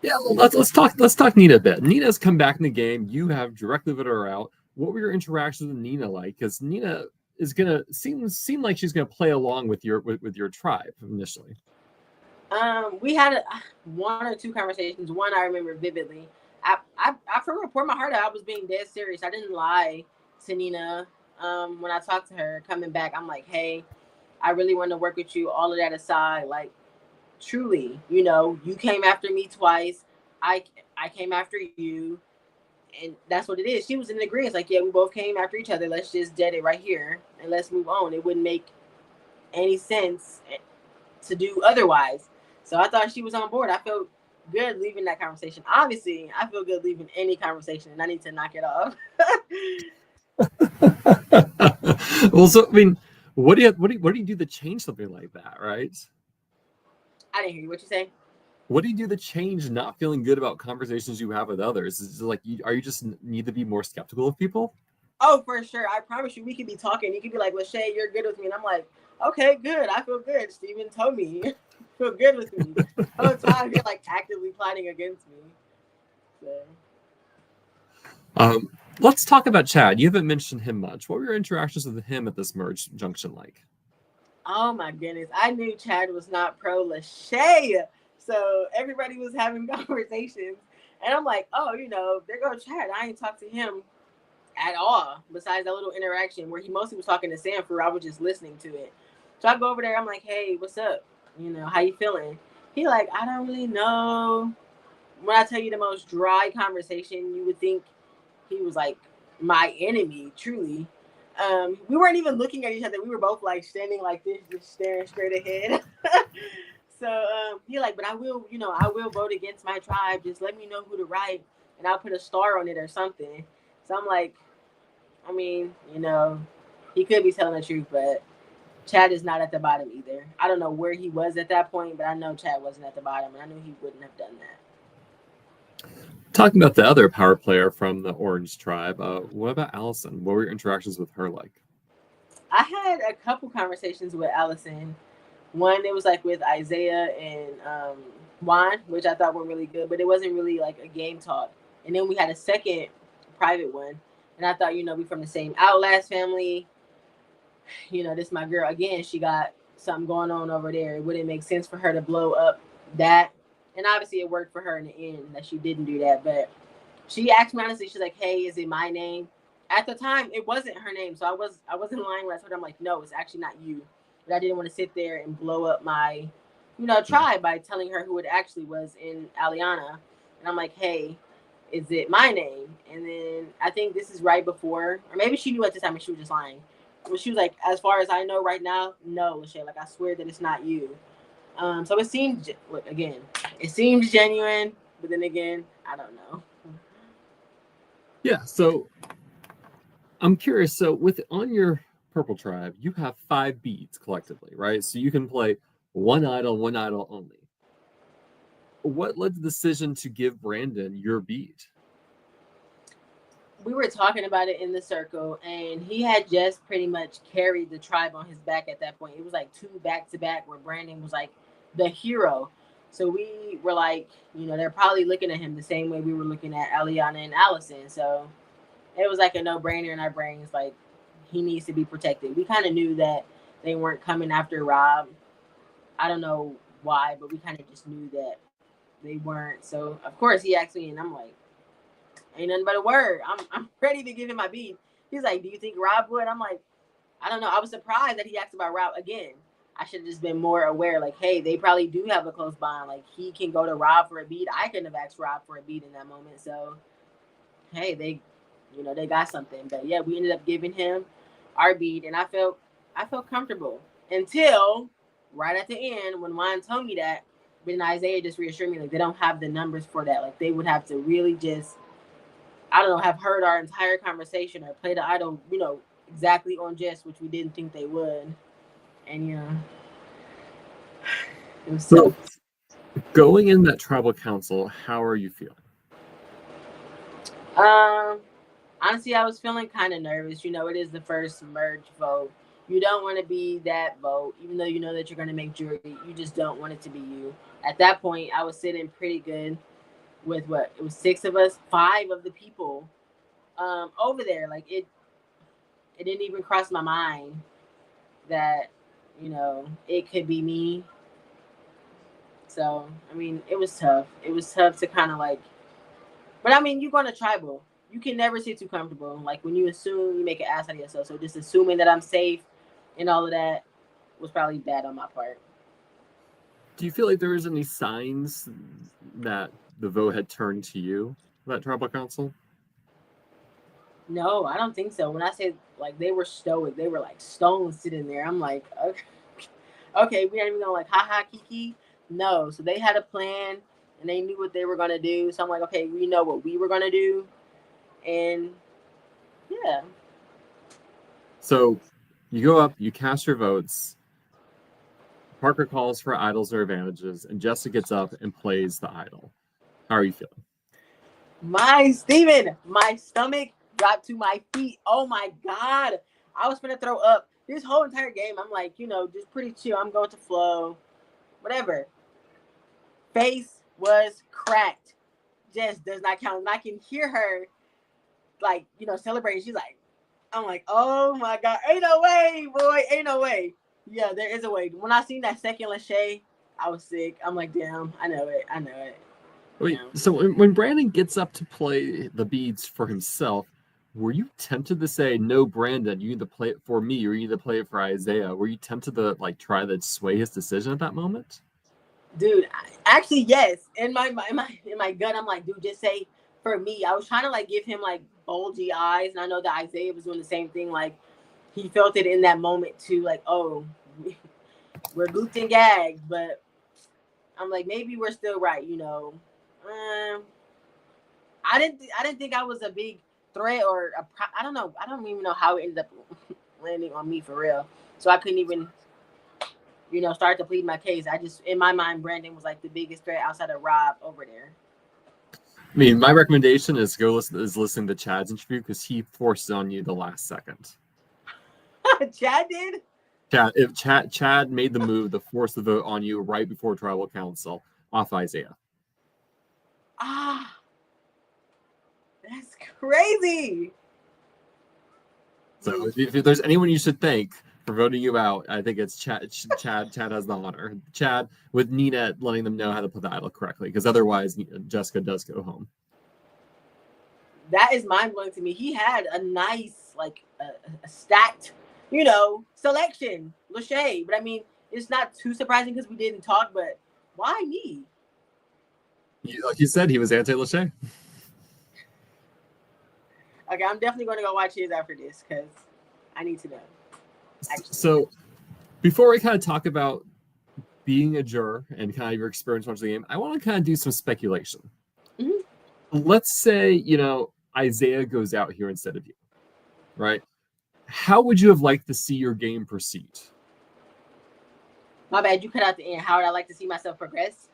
Yeah, well, let's talk Nina a bit. Nina's come back in the game. You have directly voted her out. What were your interactions with Nina like? Because Nina is gonna seem like she's gonna play along with your tribe initially. We had one or two conversations. One I remember vividly. I from report my heart out, I was being dead serious. I didn't lie to Nina. When I talked to her coming back, I'm like, hey, I really want to work with you. All of that aside, like, truly, you know, you came after me twice. I came after you, and that's what it is. She was in agreement. Like, yeah, we both came after each other. Let's just dead it right here and let's move on. It wouldn't make any sense to do otherwise. So I thought she was on board. I felt good leaving that conversation. Obviously, I feel good leaving any conversation, and I need to knock it off. Well, so I mean, what do you do to change something like that, right? I didn't hear you. What you say? What do you do to change not feeling good about conversations you have with others? Is it like, are you just need to be more skeptical of people? Oh, for sure. I promise you, we could be talking. You could be like, Lashay, you're good with me. And I'm like, okay, good. I feel good. Steven told me. Feel good with me. The whole time you're like actively plotting against me. So. Let's talk about Chad. You haven't mentioned him much. What were your interactions with him at this merge junction like? Oh my goodness. I knew Chad was not pro Lashay. So everybody was having conversations. And I'm like, oh, you know, there goes Chad. I ain't talked to him at all, besides that little interaction where he mostly was talking to Sanford. I was just listening to it. So I go over there. I'm like, hey, what's up? You know, how you feeling? He like, I don't really know. When I tell you the most dry conversation, you would think he was like my enemy, truly. We weren't even looking at each other. We were both like standing like this, just staring straight ahead. So he like, but I will, you know, I will vote against my tribe. Just let me know who to write, and I'll put a star on it or something. So I'm like, I mean, you know, he could be telling the truth, but Chad is not at the bottom either. I don't know where he was at that point, but I know Chad wasn't at the bottom, and I knew he wouldn't have done that. Talking about the other power player from the Orange tribe, what about Allison? What were your interactions with her like? I had a couple conversations with Allison. One, it was like with Isaiah and Juan, which I thought were really good, but it wasn't really like a game talk. And then we had a second private one, and I thought, you know, we from the same Outlast family. You know, this is my girl. Again, she got something going on over there. It wouldn't make sense for her to blow up that. And obviously it worked for her in the end that she didn't do that. But she asked me honestly, she's like, hey, is it my name? At the time, it wasn't her name. So I wasn't lying when I told her, I'm like, no, it's actually not you. But I didn't want to sit there and blow up my, you know, tribe by telling her who it actually was in Aliana. And I'm like, hey, is it my name? And then I think this is right before, or maybe she knew at the time and she was just lying. Well, she was like, as far as I know right now, no, Lashay, like I swear that it's not you. So it seemed, look, again, it seems genuine, but then again, I don't know. Yeah, so I'm curious. So on your purple tribe, you have 5 beads collectively, right? So you can play one idol only. What led the decision to give Brandon your bead? We were talking about it in the circle, and he had just pretty much carried the tribe on his back at that point. It was like 2 back-to-back where Brandon was like the hero. So we were like, you know, they're probably looking at him the same way we were looking at Aliana and Allison. So it was like a no-brainer in our brains, like he needs to be protected. We kind of knew that they weren't coming after Rob. I don't know why, but we kind of just knew that they weren't. So of course he asked me, and I'm like, ain't nothing but a word. I'm ready to give him my beat. He's like, do you think Rob would? I'm like, I don't know. I was surprised that he asked about Rob again. I should have just been more aware. Like, hey, they probably do have a close bond. Like, he can go to Rob for a beat. I couldn't have asked Rob for a beat in that moment. So, hey, they got something. But yeah, we ended up giving him our beat, and I felt comfortable until right at the end when Juan told me that. But then Isaiah just reassured me like they don't have the numbers for that. Like they would have to really just, I don't know, have heard our entire conversation or play the idol, exactly on just, which we didn't think they would. And it was so going in that tribal council, how are you feeling? Honestly, I was feeling kind of nervous. It is the first merge vote. You don't want to be that vote, even though you know that you're going to make jury. You just don't want it to be you. At that point, I was sitting pretty good with what? It was 6 of us, 5 of the people over there. Like it didn't even cross my mind that, it could be me. So, I mean, it was tough. It was tough to kind of like, but I mean, you're going to tribal. You can never sit too comfortable. Like when you assume, you make an ass out of yourself. So just assuming that I'm safe and all of that was probably bad on my part. Do you feel like there was any signs that the vote had turned to you, that tribal council? No, I don't think so. When I said like they were stoic, they were like stones sitting there. I'm like, okay, we aren't even gonna like ha kiki. No, so they had a plan and they knew what they were gonna do. So I'm like, okay, we know what we were gonna do, and yeah. So you go up, you cast your votes. Parker calls for idols or advantages, and Jessica gets up and plays the idol. How are you feeling? My stomach dropped to my feet. Oh my God. I was gonna throw up this whole entire game. I'm like, just pretty chill. I'm going to flow. Whatever. Face was cracked. Jess does not count. And I can hear her like, celebrating. She's like, I'm like, oh my God. Ain't no way, boy. Ain't no way. Yeah, there is a way. When I seen that second Lashay, I was sick. I'm like, damn, I know it. Wait, so when Brandon gets up to play the beads for himself, were you tempted to say, no, Brandon, you need to play it for me, or you need to play it for Isaiah? Were you tempted to like try to sway his decision at that moment? Dude, actually, yes. In my gut, I'm like, dude, just say for me. I was trying to like give him like bulgy eyes, and I know that Isaiah was doing the same thing. Like he felt it in that moment too. Like, oh, we're goofed and gagged, but I'm like, maybe we're still right. I didn't think I was a big threat or I don't know. I don't even know how it ended up landing on me for real. So I couldn't even start to plead my case. I just, in my mind, Brandon was like the biggest threat outside of Rob over there. I mean, my recommendation is listen to Chad's interview because he forces on you the last second. Chad did? If Chad made the move to force the vote on you right before tribal council off Isaiah. Ah, that's crazy. So if there's anyone you should thank for voting you out, I think it's Chad. Chad has the honor. Chad with Nina letting them know how to put the idol correctly, because otherwise Jessica does go home. That is mind blowing to me. He had a nice, like a stacked, selection, Lashay. But I mean, it's not too surprising because we didn't talk. But why me? Like you said, he was anti-Lashay. Okay, I'm definitely going to go watch his after this because I need to know. Actually. So before we kind of talk about being a juror and kind of your experience watching the game, I want to kind of do some speculation. Mm-hmm. Let's say, Isaiah goes out here instead of you, right? How would you have liked to see your game proceed? My bad, you cut out the end. How would I like to see myself progress?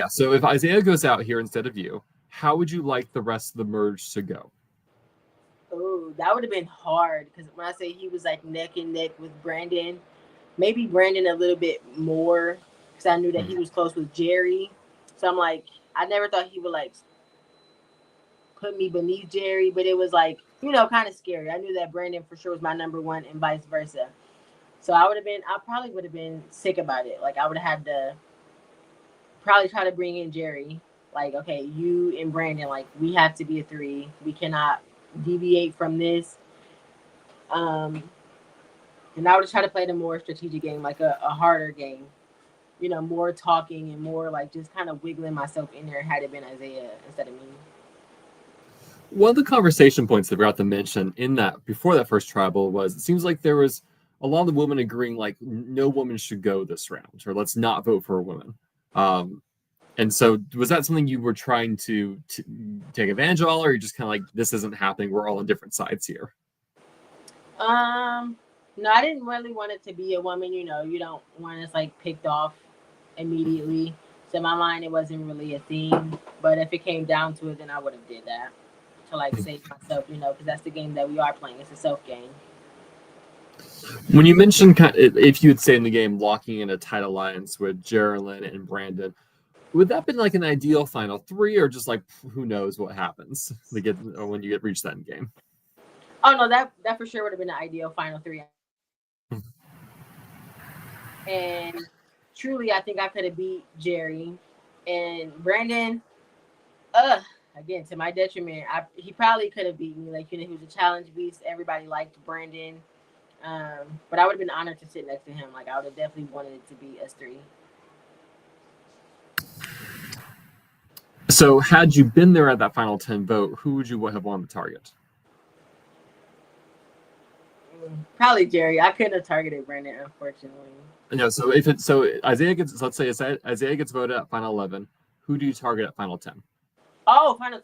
So if Isaiah goes out here instead of you, how would you like the rest of the merge to go? Oh, that would have been hard because when I say he was like neck and neck with Brandon, maybe Brandon a little bit more because I knew that he was close with Jerry. So I'm like, I never thought he would like put me beneath Jerry, but it was like, kind of scary. I knew that Brandon for sure was my number one and vice versa. So I probably would have been sick about it. Like I would have had to probably try to bring in Jerry. Like, okay, you and Brandon, like we have to be a three. We cannot deviate from this. Um, and I would try to play the more strategic game, like a harder game. You know, more talking and more like just kind of wiggling myself in there had it been Isaiah instead of me. One of the conversation points that we got to mention in that before that first tribal was it seems like there was a lot of the women agreeing like no woman should go this round, or let's not vote for a woman. And so was that something you were trying to take advantage of, or are you just kind of like, this isn't happening, we're all on different sides here? No, I didn't really want it to be a woman. You know, you don't want us like picked off immediately. So in my mind, it wasn't really a thing. But if it came down to it, then I would have did that to like save myself. You know, because that's the game that we are playing. It's a self game. When you mentioned if you would say in the game locking in a tight alliance with Geraldine and Brandon, would that been like an ideal final three, or just like who knows what happens when you reach that in game? Oh no, that for sure would have been the ideal final three. And truly, I think I could have beat Jerry and Brandon. Again, to my detriment, he probably could have beat me. Like, you know, he was a challenge beast. Everybody liked Brandon. But I would have been honored to sit next to him. Like, I would have definitely wanted it to be us three. So had you been there at that final 10 vote, who would you have won the target? Probably Jerry. I couldn't have targeted Brandon, unfortunately. No, so Isaiah gets, let's say Isaiah gets voted at final 11. Who do you target at final 10? Oh, final.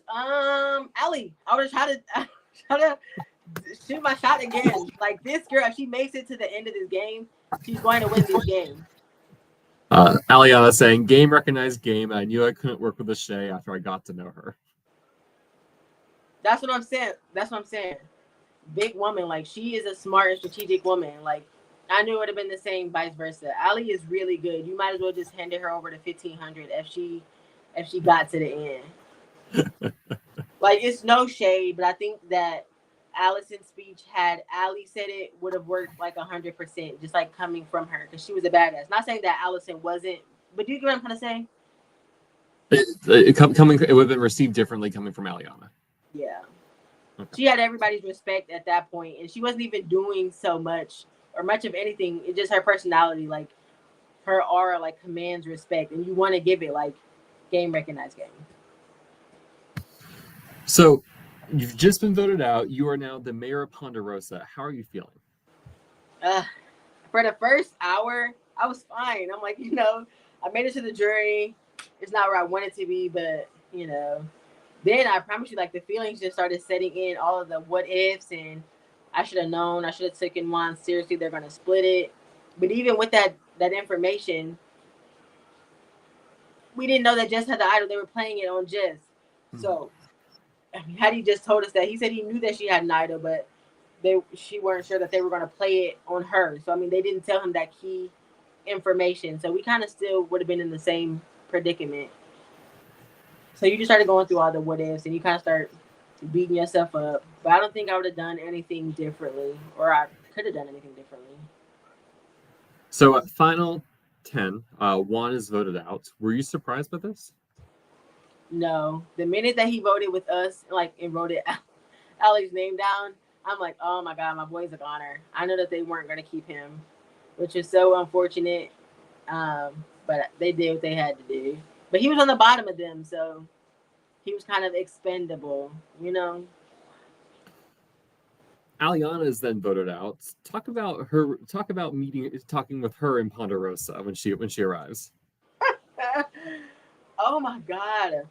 Allie. I would try to shoot my shot again. Like, this girl, if she makes it to the end of this game, she's going to win this game. Aliana saying, game recognized game. I knew I couldn't work with Lashay after I got to know her. That's what I'm saying. Big woman. Like, she is a smart and strategic woman. Like, I knew it would have been the same vice versa. Ali is really good. You might as well just hand her over to 1500 if she got to the end. Like, it's no shade, but I think that Allison's speech, had Ali said it, would have worked like 100%, just like coming from her, because she was a badass. Not saying that Allison wasn't, but do you get what I'm trying to say? It would have been received differently coming from Aliana. Yeah. Okay. She had everybody's respect at that point, and she wasn't even doing so much or much of anything. It's just her personality, like her aura, like commands respect, and you want to give it like game recognized game. So you've just been voted out. You are now the mayor of Ponderosa. How are you feeling? For the first hour, I was fine. I'm like, you know, I made it to the jury. It's not where I wanted to be, but you know, then I promise you, like, the feelings just started setting in, all of the what ifs, and I should have known. I should have taken one seriously. They're gonna split it. But even with that information, we didn't know that Jess had the idol. They were playing it on Jess. So Hattie just told us that. He said he knew that she had an idol, but she weren't sure that they were going to play it on her. So, I mean, they didn't tell him that key information. So we kind of still would have been in the same predicament. So you just started going through all the what ifs, and you kind of start beating yourself up. But I don't think I would have done anything differently, or I could have done anything differently. So at final 10, Juan is voted out. Were you surprised by this? No. The minute that he voted with us, like, and wrote it Alex's name down, I'm like, oh my God, my boy's a goner. I know that they weren't going to keep him, which is so unfortunate. But they did what they had to do. But he was on the bottom of them, so he was kind of expendable, you know? Aliana is then voted out. Talk about talking with her in Ponderosa when she arrives. Oh my God.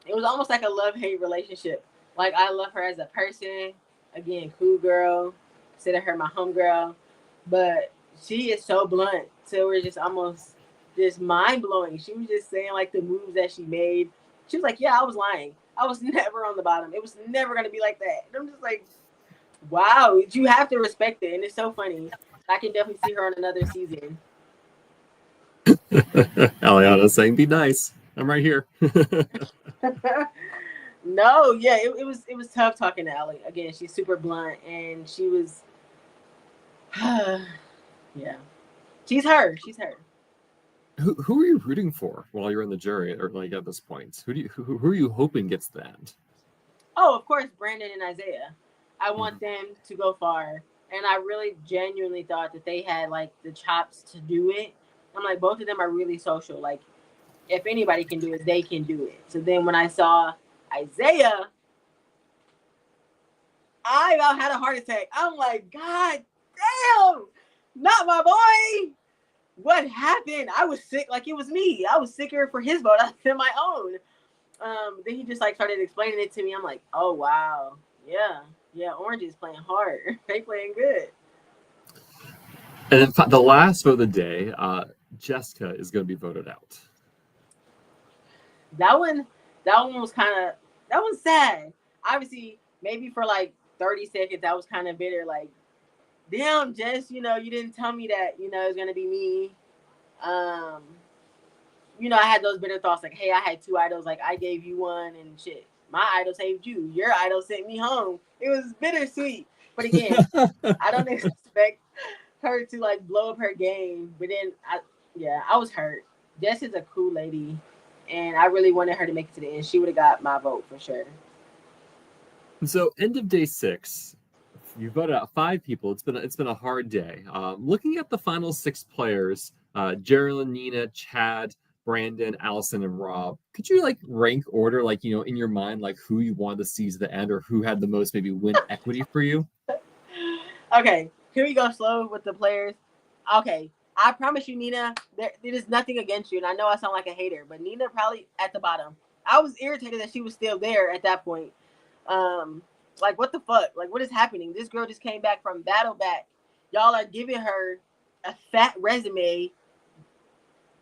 It was almost like a love-hate relationship. Like, I love her as a person. Again, cool girl. Consider her my homegirl. But she is so blunt. So we're just almost just mind-blowing. She was just saying, like, the moves that she made. She was like, yeah, I was lying. I was never on the bottom. It was never going to be like that. And I'm just like, wow, you have to respect it. And it's so funny. I can definitely see her on another season. Aliana saying, be nice. I'm right here. No, yeah, it was tough talking to Allie. Again, she's super blunt, and she was Yeah. She's her. She's her. Who are you rooting for while you're in the jury, or like at this point? Who are you hoping gets to the end? Oh, of course, Brandon and Isaiah. I Mhm. want them to go far. And I really genuinely thought that they had like the chops to do it. I'm like, both of them are really social. Like, if anybody can do it, they can do it. So then when I saw Isaiah, I about had a heart attack. I'm like, God damn, not my boy. What happened? I was sick, like it was me. I was sicker for his vote than my own. Then he just like started explaining it to me. I'm like, oh wow, yeah, Orange is playing hard. They playing good. And then the last vote of the day, Jessica is going to be voted out. That one, that one was kind of that was sad. Obviously, maybe for like 30 seconds, I was kind of bitter. Like, damn, Jess, you didn't tell me that, it was gonna be me. Um, I had those bitter thoughts like, hey, I had two idols, like I gave you one and shit. My idol saved you. Your idol sent me home. It was bittersweet. But again, I don't expect her to like blow up her game. But then I was hurt. Jess is a cool lady, and I really wanted her to make it to the end. She would have got my vote for sure. So end of day 6, you voted out 5 people. It's been a hard day. Looking at the final 6 players, Geraldine, Nina, Chad, Brandon, Allison, and Rob. Could you like rank order, like in your mind, like who you wanted to see to the end, or who had the most maybe win equity for you? Okay, here we go slow with the players. Okay, I promise you, Nina, there is nothing against you, and I know I sound like a hater, but Nina probably at the bottom. I was irritated that she was still there at that point. Um, like what the fuck? Like what is happening? This girl just came back from battle back. Y'all are giving her a fat resume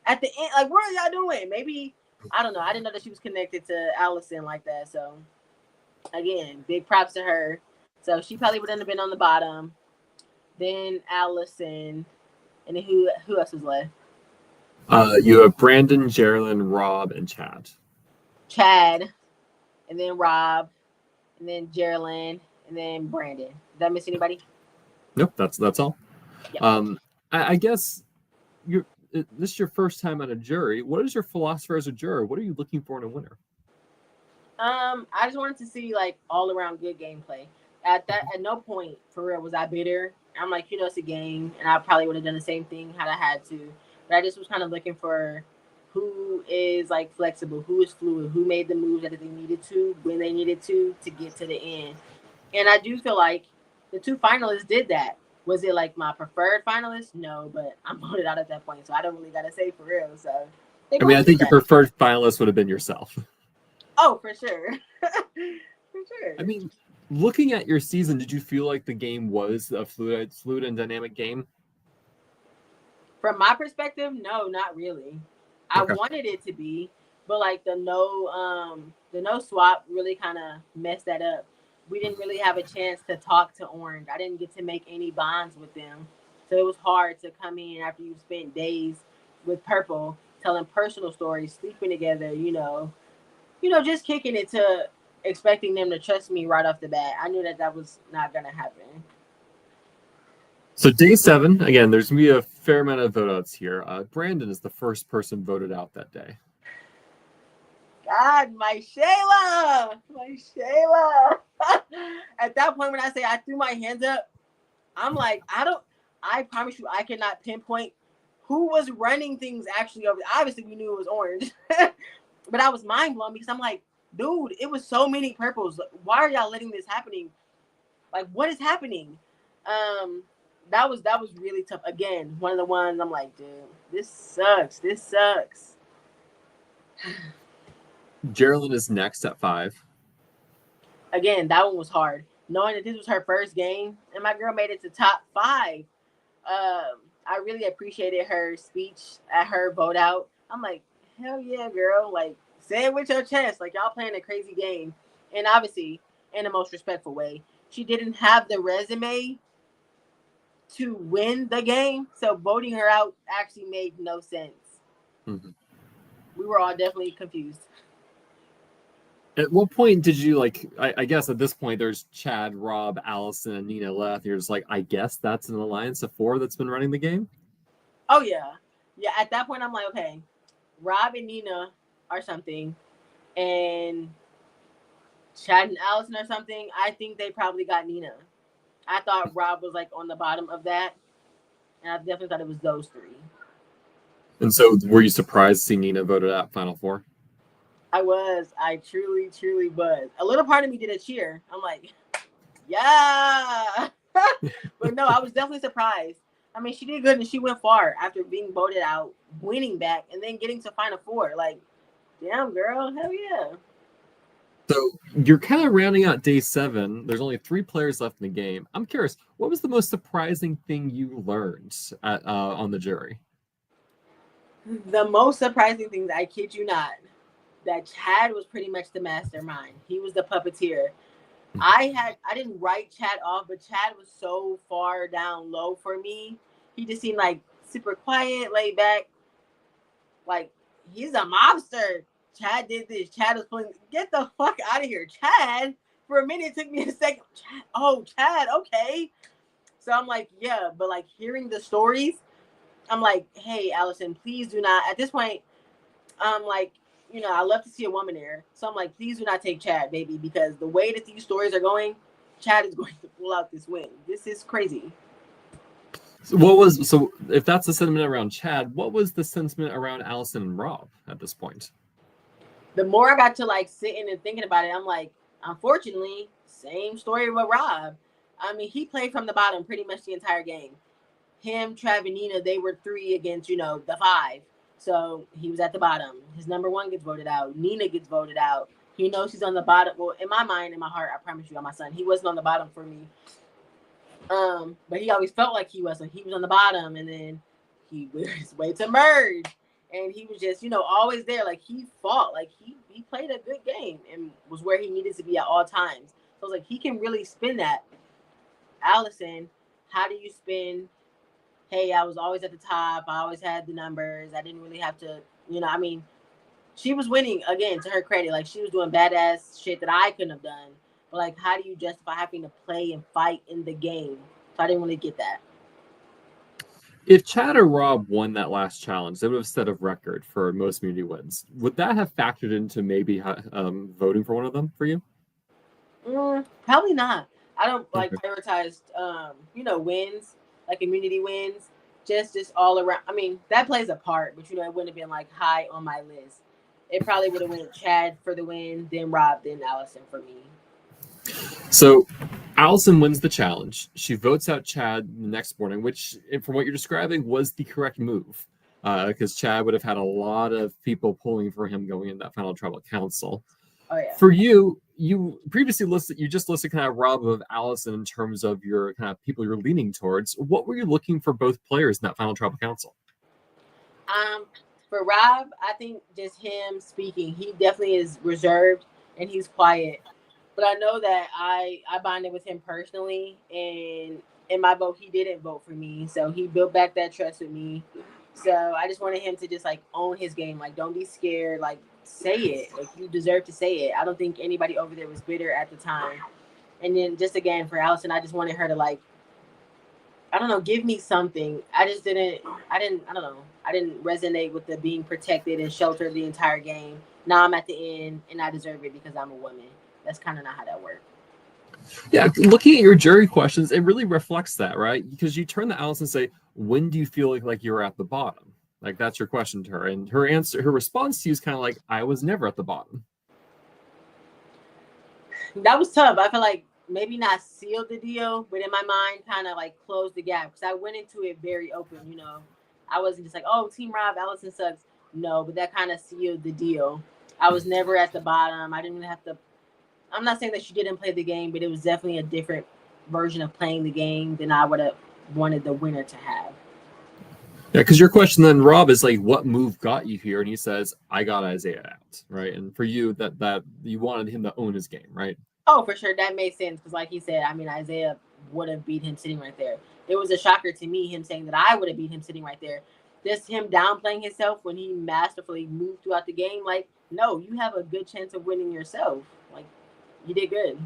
at the end. Like what are y'all doing? Maybe I don't know. I didn't know that she was connected to Allison like that. So again, big props to her. So she probably wouldn't have been on the bottom. Then Allison, and then who else was left? You have Brandon, Geraldine, Rob, and Chad. Chad, and then Rob, and then Geraldine, and then Brandon. Did I miss anybody? Nope, that's all. Yep. I guess this is your first time on a jury. What is your philosophy as a juror? What are you looking for in a winner? I just wanted to see like all around good gameplay. At no point for real was I bitter. I'm like, it's a game, and I probably would have done the same thing had I had to. But I just was kind of looking for who is like flexible, who is fluid, who made the moves that they needed to when they needed to get to the end. And I do feel like the 2 finalists did that. Was it like my preferred finalist? No, but I'm voted out at that point, so I don't really gotta say for real. So they I mean, I both did think your that. preferred finalist would have been yourself. Oh, for sure. For sure. I mean, looking at your season, did you feel like the game was a fluid and dynamic game? From my perspective, no, not really. I Okay. wanted it to be, but like the no swap really kind of messed that up. We didn't really have a chance to talk to Orange. I didn't get to make any bonds with them. So it was hard to come in after you spent days with Purple telling personal stories, sleeping together, just kicking it to expecting them to trust me right off the bat. I knew that was not going to happen. So day 7, again, there's gonna be a fair amount of vote outs here. Brandon is the first person voted out that day. God, my Shayla. At that point, when I say I threw my hands up, I'm like, I promise you, I cannot pinpoint who was running things actually over. Obviously, we knew it was Orange, but I was mind blown because I'm like, dude, it was so many purples. Why are y'all letting this happening? Like, what is happening? That was really tough. Again, one of the ones I'm like, dude, this sucks. This sucks. Geraldine is next at 5. Again, that one was hard. Knowing that this was her first game, and my girl made it to top 5. I really appreciated her speech at her vote out. I'm like, hell yeah, girl. Like, say it with your chest. Like, y'all playing a crazy game. And obviously, in the most respectful way, she didn't have the resume to win the game. So voting her out actually made no sense. Mm-hmm. We were all definitely confused. At what point did you like? I guess at this point, there's Chad, Rob, Allison, and Nina left. You're just like, I guess that's an alliance of 4 that's been running the game. Oh yeah, yeah. At that point, I'm like, okay, Rob and Nina are something, and Chad and Allison or something. I think they probably got Nina. I thought Rob was like on the bottom of that, and I definitely thought it was those 3. And so, were you surprised to see Nina voted out Final Four? I was. I truly, truly was. A little part of me did a cheer. I'm like, yeah. But no, I was definitely surprised. I mean, she did good and she went far after being voted out, winning back, and then getting to Final Four. Like, damn, girl. Hell yeah. So you're kind of rounding out day 7. There's only 3 players left in the game. I'm curious, what was the most surprising thing you learned on the jury? The most surprising thing, that I kid you not, that Chad was pretty much the mastermind. He was the puppeteer. I didn't write Chad off, but Chad was so far down low for me. He just seemed like super quiet, laid back. Like, he's a mobster. Chad did this. Chad was pulling. Get the fuck out of here, Chad. For a minute, it took me a second. Chad, oh, Chad, okay. So I'm like, yeah, but like hearing the stories, I'm like, hey, Allison, please do not. At this point, I'm like, I love to see a woman there. So I'm like, please do not take Chad, baby, because the way that these stories are going, Chad is going to pull out this win. This is crazy. So if that's the sentiment around Chad, what was the sentiment around Allison and Rob at this point? The more I got to like sitting and thinking about it, I'm like, unfortunately, same story with Rob. I mean, he played from the bottom pretty much the entire game. Him, Trav, and Nina, they were 3 against, the 5. So he was at the bottom. His number 1 gets voted out. Nina gets voted out. He knows he's on the bottom. Well, in my mind, in my heart, I promise you, on my son, he wasn't on the bottom for me. But he always felt like he was. So he was on the bottom, and then he was his way to merge. And he was just, always there. Like, he fought. Like, he played a good game and was where he needed to be at all times. So I was like, he can really spin that. Allison, how do you spin? Hey, I was always at the top. I always had the numbers. I didn't really have to, she was winning, again, to her credit. Like, she was doing badass shit that I couldn't have done. But, like, how do you justify having to play and fight in the game? So I didn't really get that. If Chad or Rob won that last challenge, they would have set a record for most community wins. Would that have factored into maybe voting for one of them for you? Probably not. I don't prioritize, wins, like community wins, just all around. I mean, that plays a part, but it wouldn't have been like high on my list. It probably would have went Chad for the win, then Rob, then Allison for me. So Allison wins the challenge. She votes out Chad the next morning, which, from what you're describing, was the correct move, because Chad would have had a lot of people pulling for him going in that final tribal council. Oh yeah. For you, you just listed kind of Rob of Allison in terms of your kind of people you're leaning towards. What were you looking for both players in that final tribal council? For Rob, I think just him speaking, he definitely is reserved and he's quiet. But I know that I bonded with him personally, and in my vote, he didn't vote for me. So he built back that trust with me. So I just wanted him to just like own his game. Like, don't be scared. Like, say it. Like, you deserve to say it. I don't think anybody over there was bitter at the time. And then just again for Allison, I just wanted her to like, I don't know, give me something. I don't know. I didn't resonate with the being protected and sheltered the entire game. Now I'm at the end and I deserve it because I'm a woman. That's kind of not how that works. Yeah, looking at your jury questions, it really reflects that, right? Because you turn to Alice and say, when do you feel like you're at the bottom? Like, that's your question to her. And her response to you is kind of like, I was never at the bottom. That was tough. I feel like maybe not sealed the deal, but in my mind, kind of like closed the gap. Because I went into it very open, I wasn't just like, oh, Team Rob, Allison sucks. No, but that kind of sealed the deal. I was never at the bottom. I didn't have to. I'm not saying that she didn't play the game, but it was definitely a different version of playing the game than I would have wanted the winner to have. Yeah, because your question then, Rob, is like, what move got you here? And he says, I got Isaiah out, right? And for you, that you wanted him to own his game, right? Oh, for sure. That made sense. Because like he said, I mean, Isaiah would have beat him sitting right there. It was a shocker to me, him saying that I would have beat him sitting right there. Just him downplaying himself when he masterfully moved throughout the game. Like, no, you have a good chance of winning yourself. Like, you did good.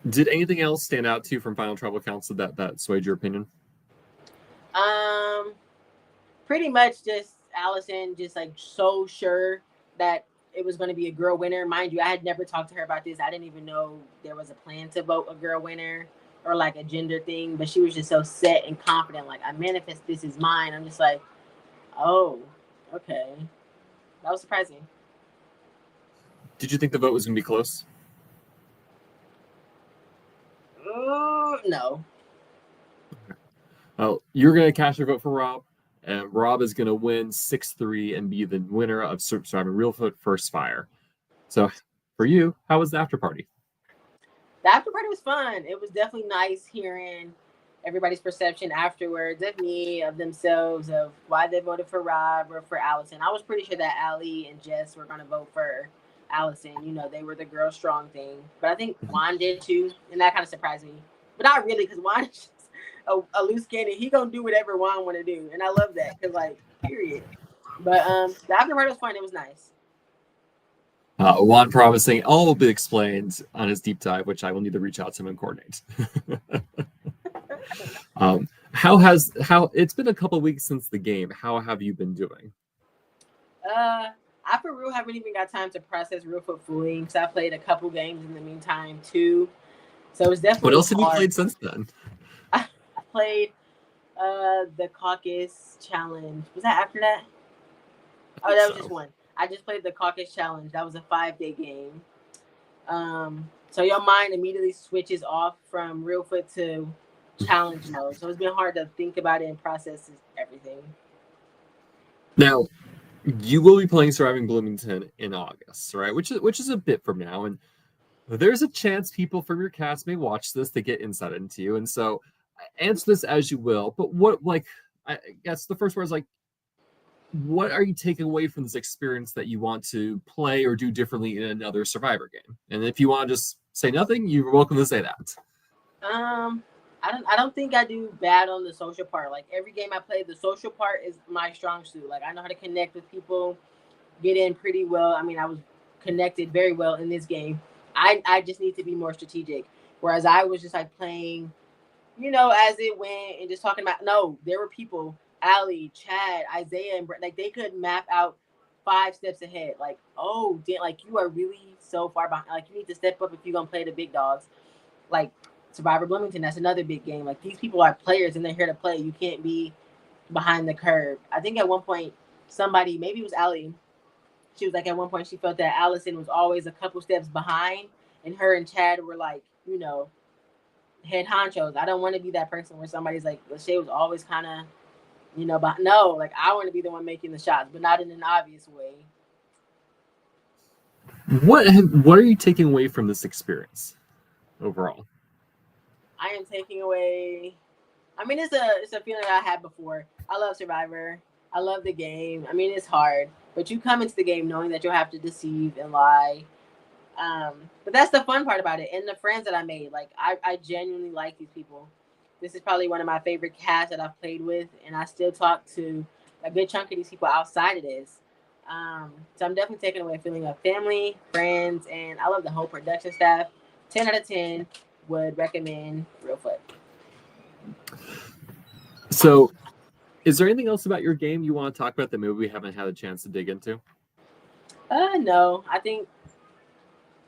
Did anything else stand out to you from Final Tribal Council that swayed your opinion? Um, Pretty much just Allison, just like so sure that it was going to be a girl winner. Mind you, I had never talked to her about this. I didn't even know there was a plan to vote a girl winner or like a gender thing. But she was just so set and confident. Like, I manifest, this is mine. I'm just like, oh, okay. That was surprising. Did you think the vote was going to be close? No. Well, you're going to cast your vote for Rob, and Rob is going to win 6-3 and be the winner of Surviving Reelfoot First Fire. So, for you, how was the after party? The after party was fun. It was definitely nice hearing everybody's perception afterwards of me, of themselves, of why they voted for Rob or for Allison. I was pretty sure that Allie and Jess were going to vote for Allison. You know, they were the girl strong thing. But I think Juan did too, and that kind of surprised me. But not really, because Juan is just a loose cannon. He going to do whatever Juan want to do. And I love that, because, like, period. But the after party was fun. It was nice. Juan promising all will be explained on his deep dive, which I will need to reach out to him and coordinate. How it's been a couple weeks since the game. How have you been doing? I for real haven't even got time to process Reelfoot fully, because I played a couple games in the meantime too. So it's definitely What else have you hard. played since then? I played the Caucus Challenge. Was that after that? Oh, that was just one. I just played the Caucus Challenge. That was a 5-day game. So your mind immediately switches off from Reelfoot to challenge mode. So it's been hard to think about it and process everything. Now, you will be playing Surviving Bloomington in August, right? Which is a bit from now, and there's a chance people from your cast may watch this to get insight into you. And so, answer this as you will. But what, like, I guess the first word is like, what are you taking away from this experience that you want to play or do differently in another Survivor game? And if you want to just say nothing, you're welcome to say that. I don't think I do bad on the social part. Like, every game I play, the social part is my strong suit. Like, I know how to connect with people, get in pretty well. I mean, I was connected very well in this game. I just need to be more strategic. Whereas I was just like playing, you know, as it went and just talking about. No, there were people, Allie, Chad, Isaiah, and Brett, like they could map out 5 steps ahead. Like, oh, damn, like you are really so far behind. Like, you need to step up if you're gonna play the big dogs. Like Survivor Bloomington, that's another big game. Like, these people are players and they're here to play. You can't be behind the curve. I think at one point somebody, maybe it was Allie, she was like, at one point she felt that Allison was always a couple steps behind, and her and Chad were like, you know, head honchos. I don't want to be that person where somebody's like, Lashay was always kind of, you know, but no, like I want to be the one making the shots, but not in an obvious way. What are you taking away from this experience overall? I am taking away. I mean, it's a feeling that I had before. I love Survivor. I love the game. I mean, it's hard, but you come into the game knowing that you'll have to deceive and lie. But that's the fun part about it, and the friends that I made. Like, I genuinely like these people. This is probably one of my favorite casts that I've played with, and I still talk to a good chunk of these people outside of this. So I'm definitely taking away a feeling of family, friends, and I love the whole production staff. 10 out of 10 would recommend Reelfoot. So, is there anything else about your game you want to talk about that maybe we haven't had a chance to dig into? No, I think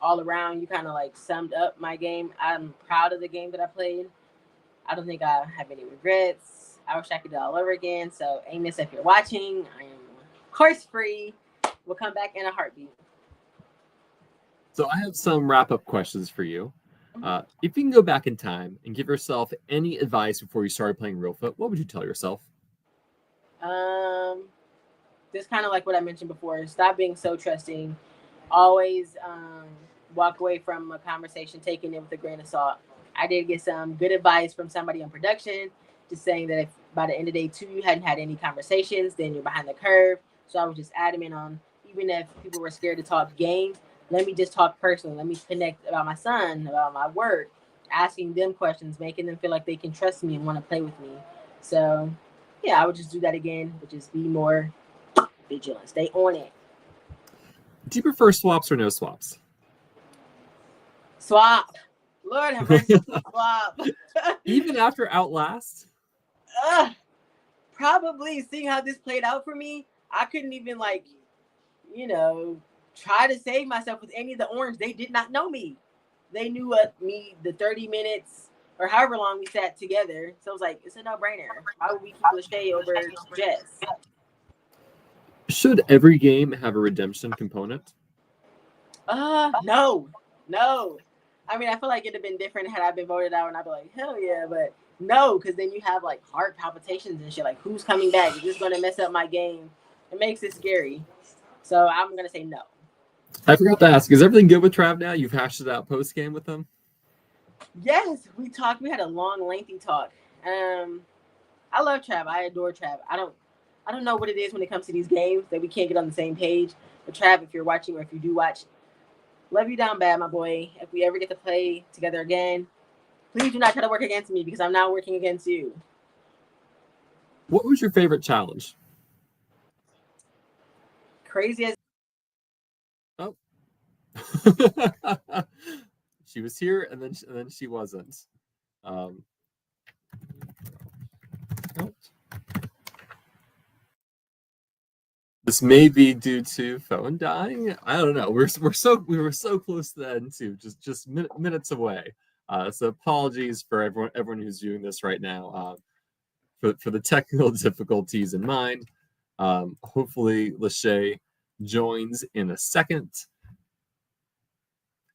all around you kind of like summed up my game. I'm proud of the game that I played. I don't think I have any regrets. I wish I could do it all over again. So, Amos, if you're watching, I am course free. We'll come back in a heartbeat. So, I have some wrap up questions for you. If you can go back in time and give yourself any advice before you started playing Reelfoot, what would you tell yourself? Just kind of like what I mentioned before. Stop being so trusting. Always walk away from a conversation taking it with a grain of salt. I did get some good advice from somebody on production, just saying that if by the end of day 2 you hadn't had any conversations, then you're behind the curve. So I was just adamant on, even if people were scared to talk games, let me just talk personally. Let me connect about my son, about my work, asking them questions, making them feel like they can trust me and want to play with me. So yeah, I would just do that again, but just be more vigilant. Stay on it. Do you prefer swaps or no swaps? Swap. Lord have mercy. Swap. Even after Outlast? Probably seeing how this played out for me, I couldn't even like, try to save myself with any of the orange. They did not know me. They knew me the 30 minutes or however long we sat together. So I was like, it's a no-brainer. Why would we keep Lashay over Jess? Should every game have a redemption component? No. I mean, I feel like it'd have been different had I been voted out, and I'd be like, hell yeah, but no, because then you have like heart palpitations and shit. Like, who's coming back? Is this going to mess up my game? It makes it scary. So I'm gonna say no. I forgot to ask, is everything good with Trav now? You've hashed it out post game with him? Yes, we talked. We had a long, lengthy talk. I love Trav. I adore Trav. I don't know what it is when it comes to these games that we can't get on the same page. But Trav, if you're watching or if you do watch, love you down bad, my boy. If we ever get to play together again, please do not try to work against me because I'm not working against you. What was your favorite challenge? Crazy as Oh. She was here and then she wasn't. Oh. This may be due to phone dying. I don't know. We were so close to the end too, just minutes away. So apologies for everyone who's viewing this right now. For the technical difficulties in mind. Hopefully Lashay joins in a second.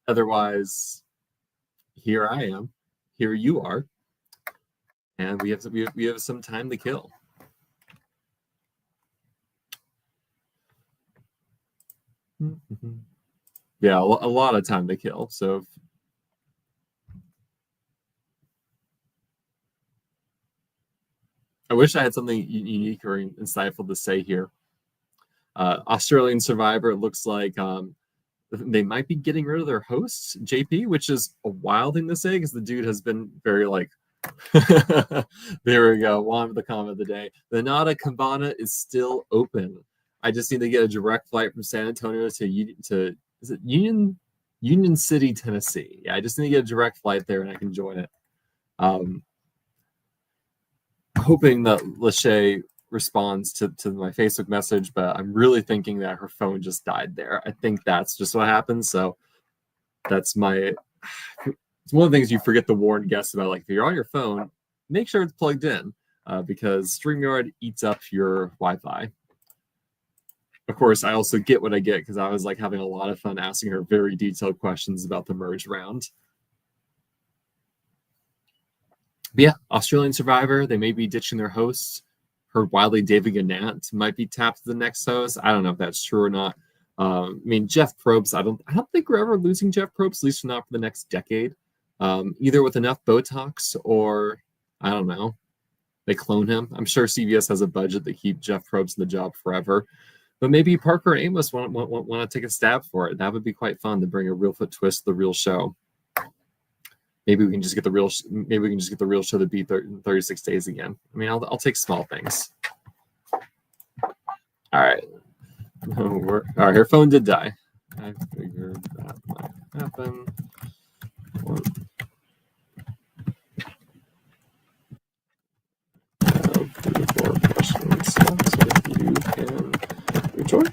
Otherwise, here I am. Here you are. And we have some time to kill. Yeah, a lot of time to kill. So I wish I had something unique or insightful to say here. Australian Survivor, it looks like they might be getting rid of their host, JP, which is a wild thing to say because the dude has been very like, there we go, one of the comment of the day. The Nada Cabana is still open. I just need to get a direct flight from San Antonio to is it Union City, Tennessee? Yeah, I just need to get a direct flight there and I can join it. Hoping that Lashay responds to my Facebook message, but I'm really thinking that her phone just died there. I think that's just what happened. So that's it's one of the things you forget to warn guests about. Like if you're on your phone, make sure it's plugged in because StreamYard eats up your Wi-Fi. Of course, I also get what I get because I was like having a lot of fun asking her very detailed questions about the merge round. But yeah, Australian Survivor, they may be ditching their hosts. Heard wildly David Gannett might be tapped to the next host. I don't know if that's true or not. I mean, Jeff Probst, I don't think we're ever losing Jeff Probst, at least not for the next decade. Either with enough Botox or, I don't know, they clone him. I'm sure CBS has a budget to keep Jeff Probst in the job forever. But maybe Parker and Amos want to take a stab for it. That would be quite fun to bring a Reelfoot twist to the real show. Maybe we can just get the real show to be 36 days again. I mean, I'll take small things. All right. All right, her phone did die. I figured that might happen. Four questions. So you can rejoin.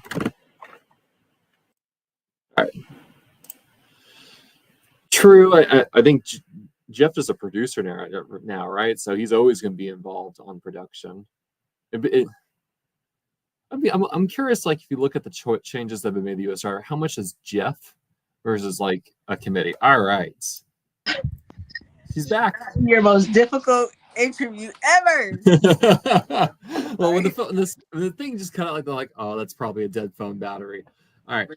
All right. True. I think Jeff is a producer now, right? So he's always going to be involved on production. I'm curious, like, if you look at the changes that have been made to the USR, how much is Jeff versus, like, a committee? All right. She's back. Your most difficult interview ever. Well, when the thing just kind of like, oh, that's probably a dead phone battery. All right.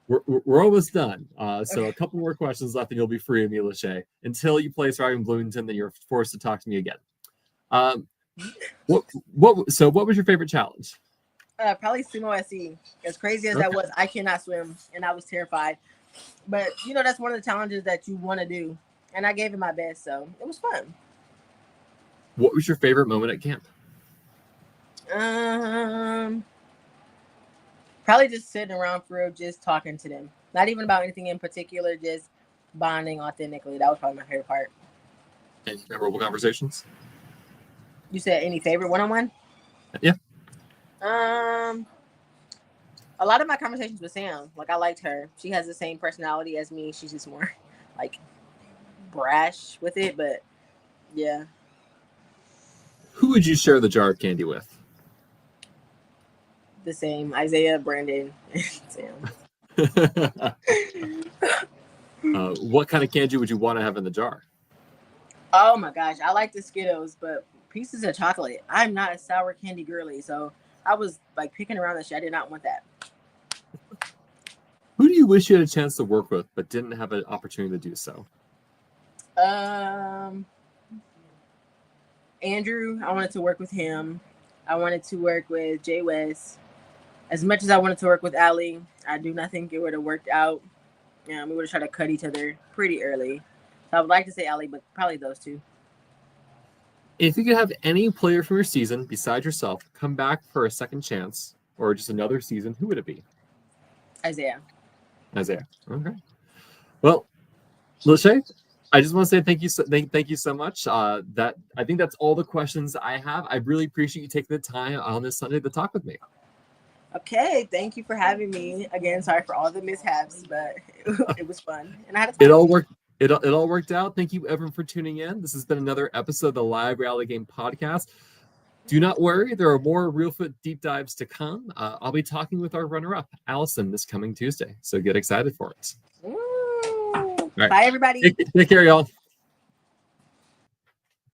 We're almost done. So a couple more questions left and you'll be free of me, Lashay. Until you play Surviving Bloomington, then you're forced to talk to me again. What was your favorite challenge? Probably sumo SE. As crazy as that was, I cannot swim and I was terrified. But that's one of the challenges that you want to do. And I gave it my best, so it was fun. What was your favorite moment at camp? Probably just sitting around for real, just talking to them. Not even about anything in particular, just bonding authentically. That was probably my favorite part. Any memorable conversations? You said any favorite one-on-one? Yeah. A lot of my conversations with Sam, like I liked her. She has the same personality as me. She's just more like brash with it, but yeah. Who would you share the jar of candy with? The same. Isaiah, Brandon, and Sam. What kind of candy would you want to have in the jar? Oh my gosh, I like the Skittles, but pieces of chocolate. I'm not a sour candy girly, so I was like picking around that shit. I did not want that. Who do you wish you had a chance to work with but didn't have an opportunity to do so? Andrew, I wanted to work with him. I wanted to work with Jay West. As much as I wanted to work with Allie, I do not think it would have worked out. We would have tried to cut each other pretty early. So I would like to say Allie, but probably those two. If you could have any player from your season besides yourself come back for a second chance or just another season, who would it be? Isaiah. Okay. Well, Lashay, I just want to say thank you. Thank you so much. That I think that's all the questions I have. I really appreciate you taking the time on this Sunday to talk with me. Okay, thank you for having me. Again, sorry for all the mishaps, but it was fun, and I had a time. It all worked. It all worked out. Thank you, everyone, for tuning in. This has been another episode of the Live Reality Game Podcast. Do not worry, there are more Reelfoot deep dives to come. I'll be talking with our runner-up, Allison, this coming Tuesday, so get excited for it. All right. Bye, everybody. Take care, y'all.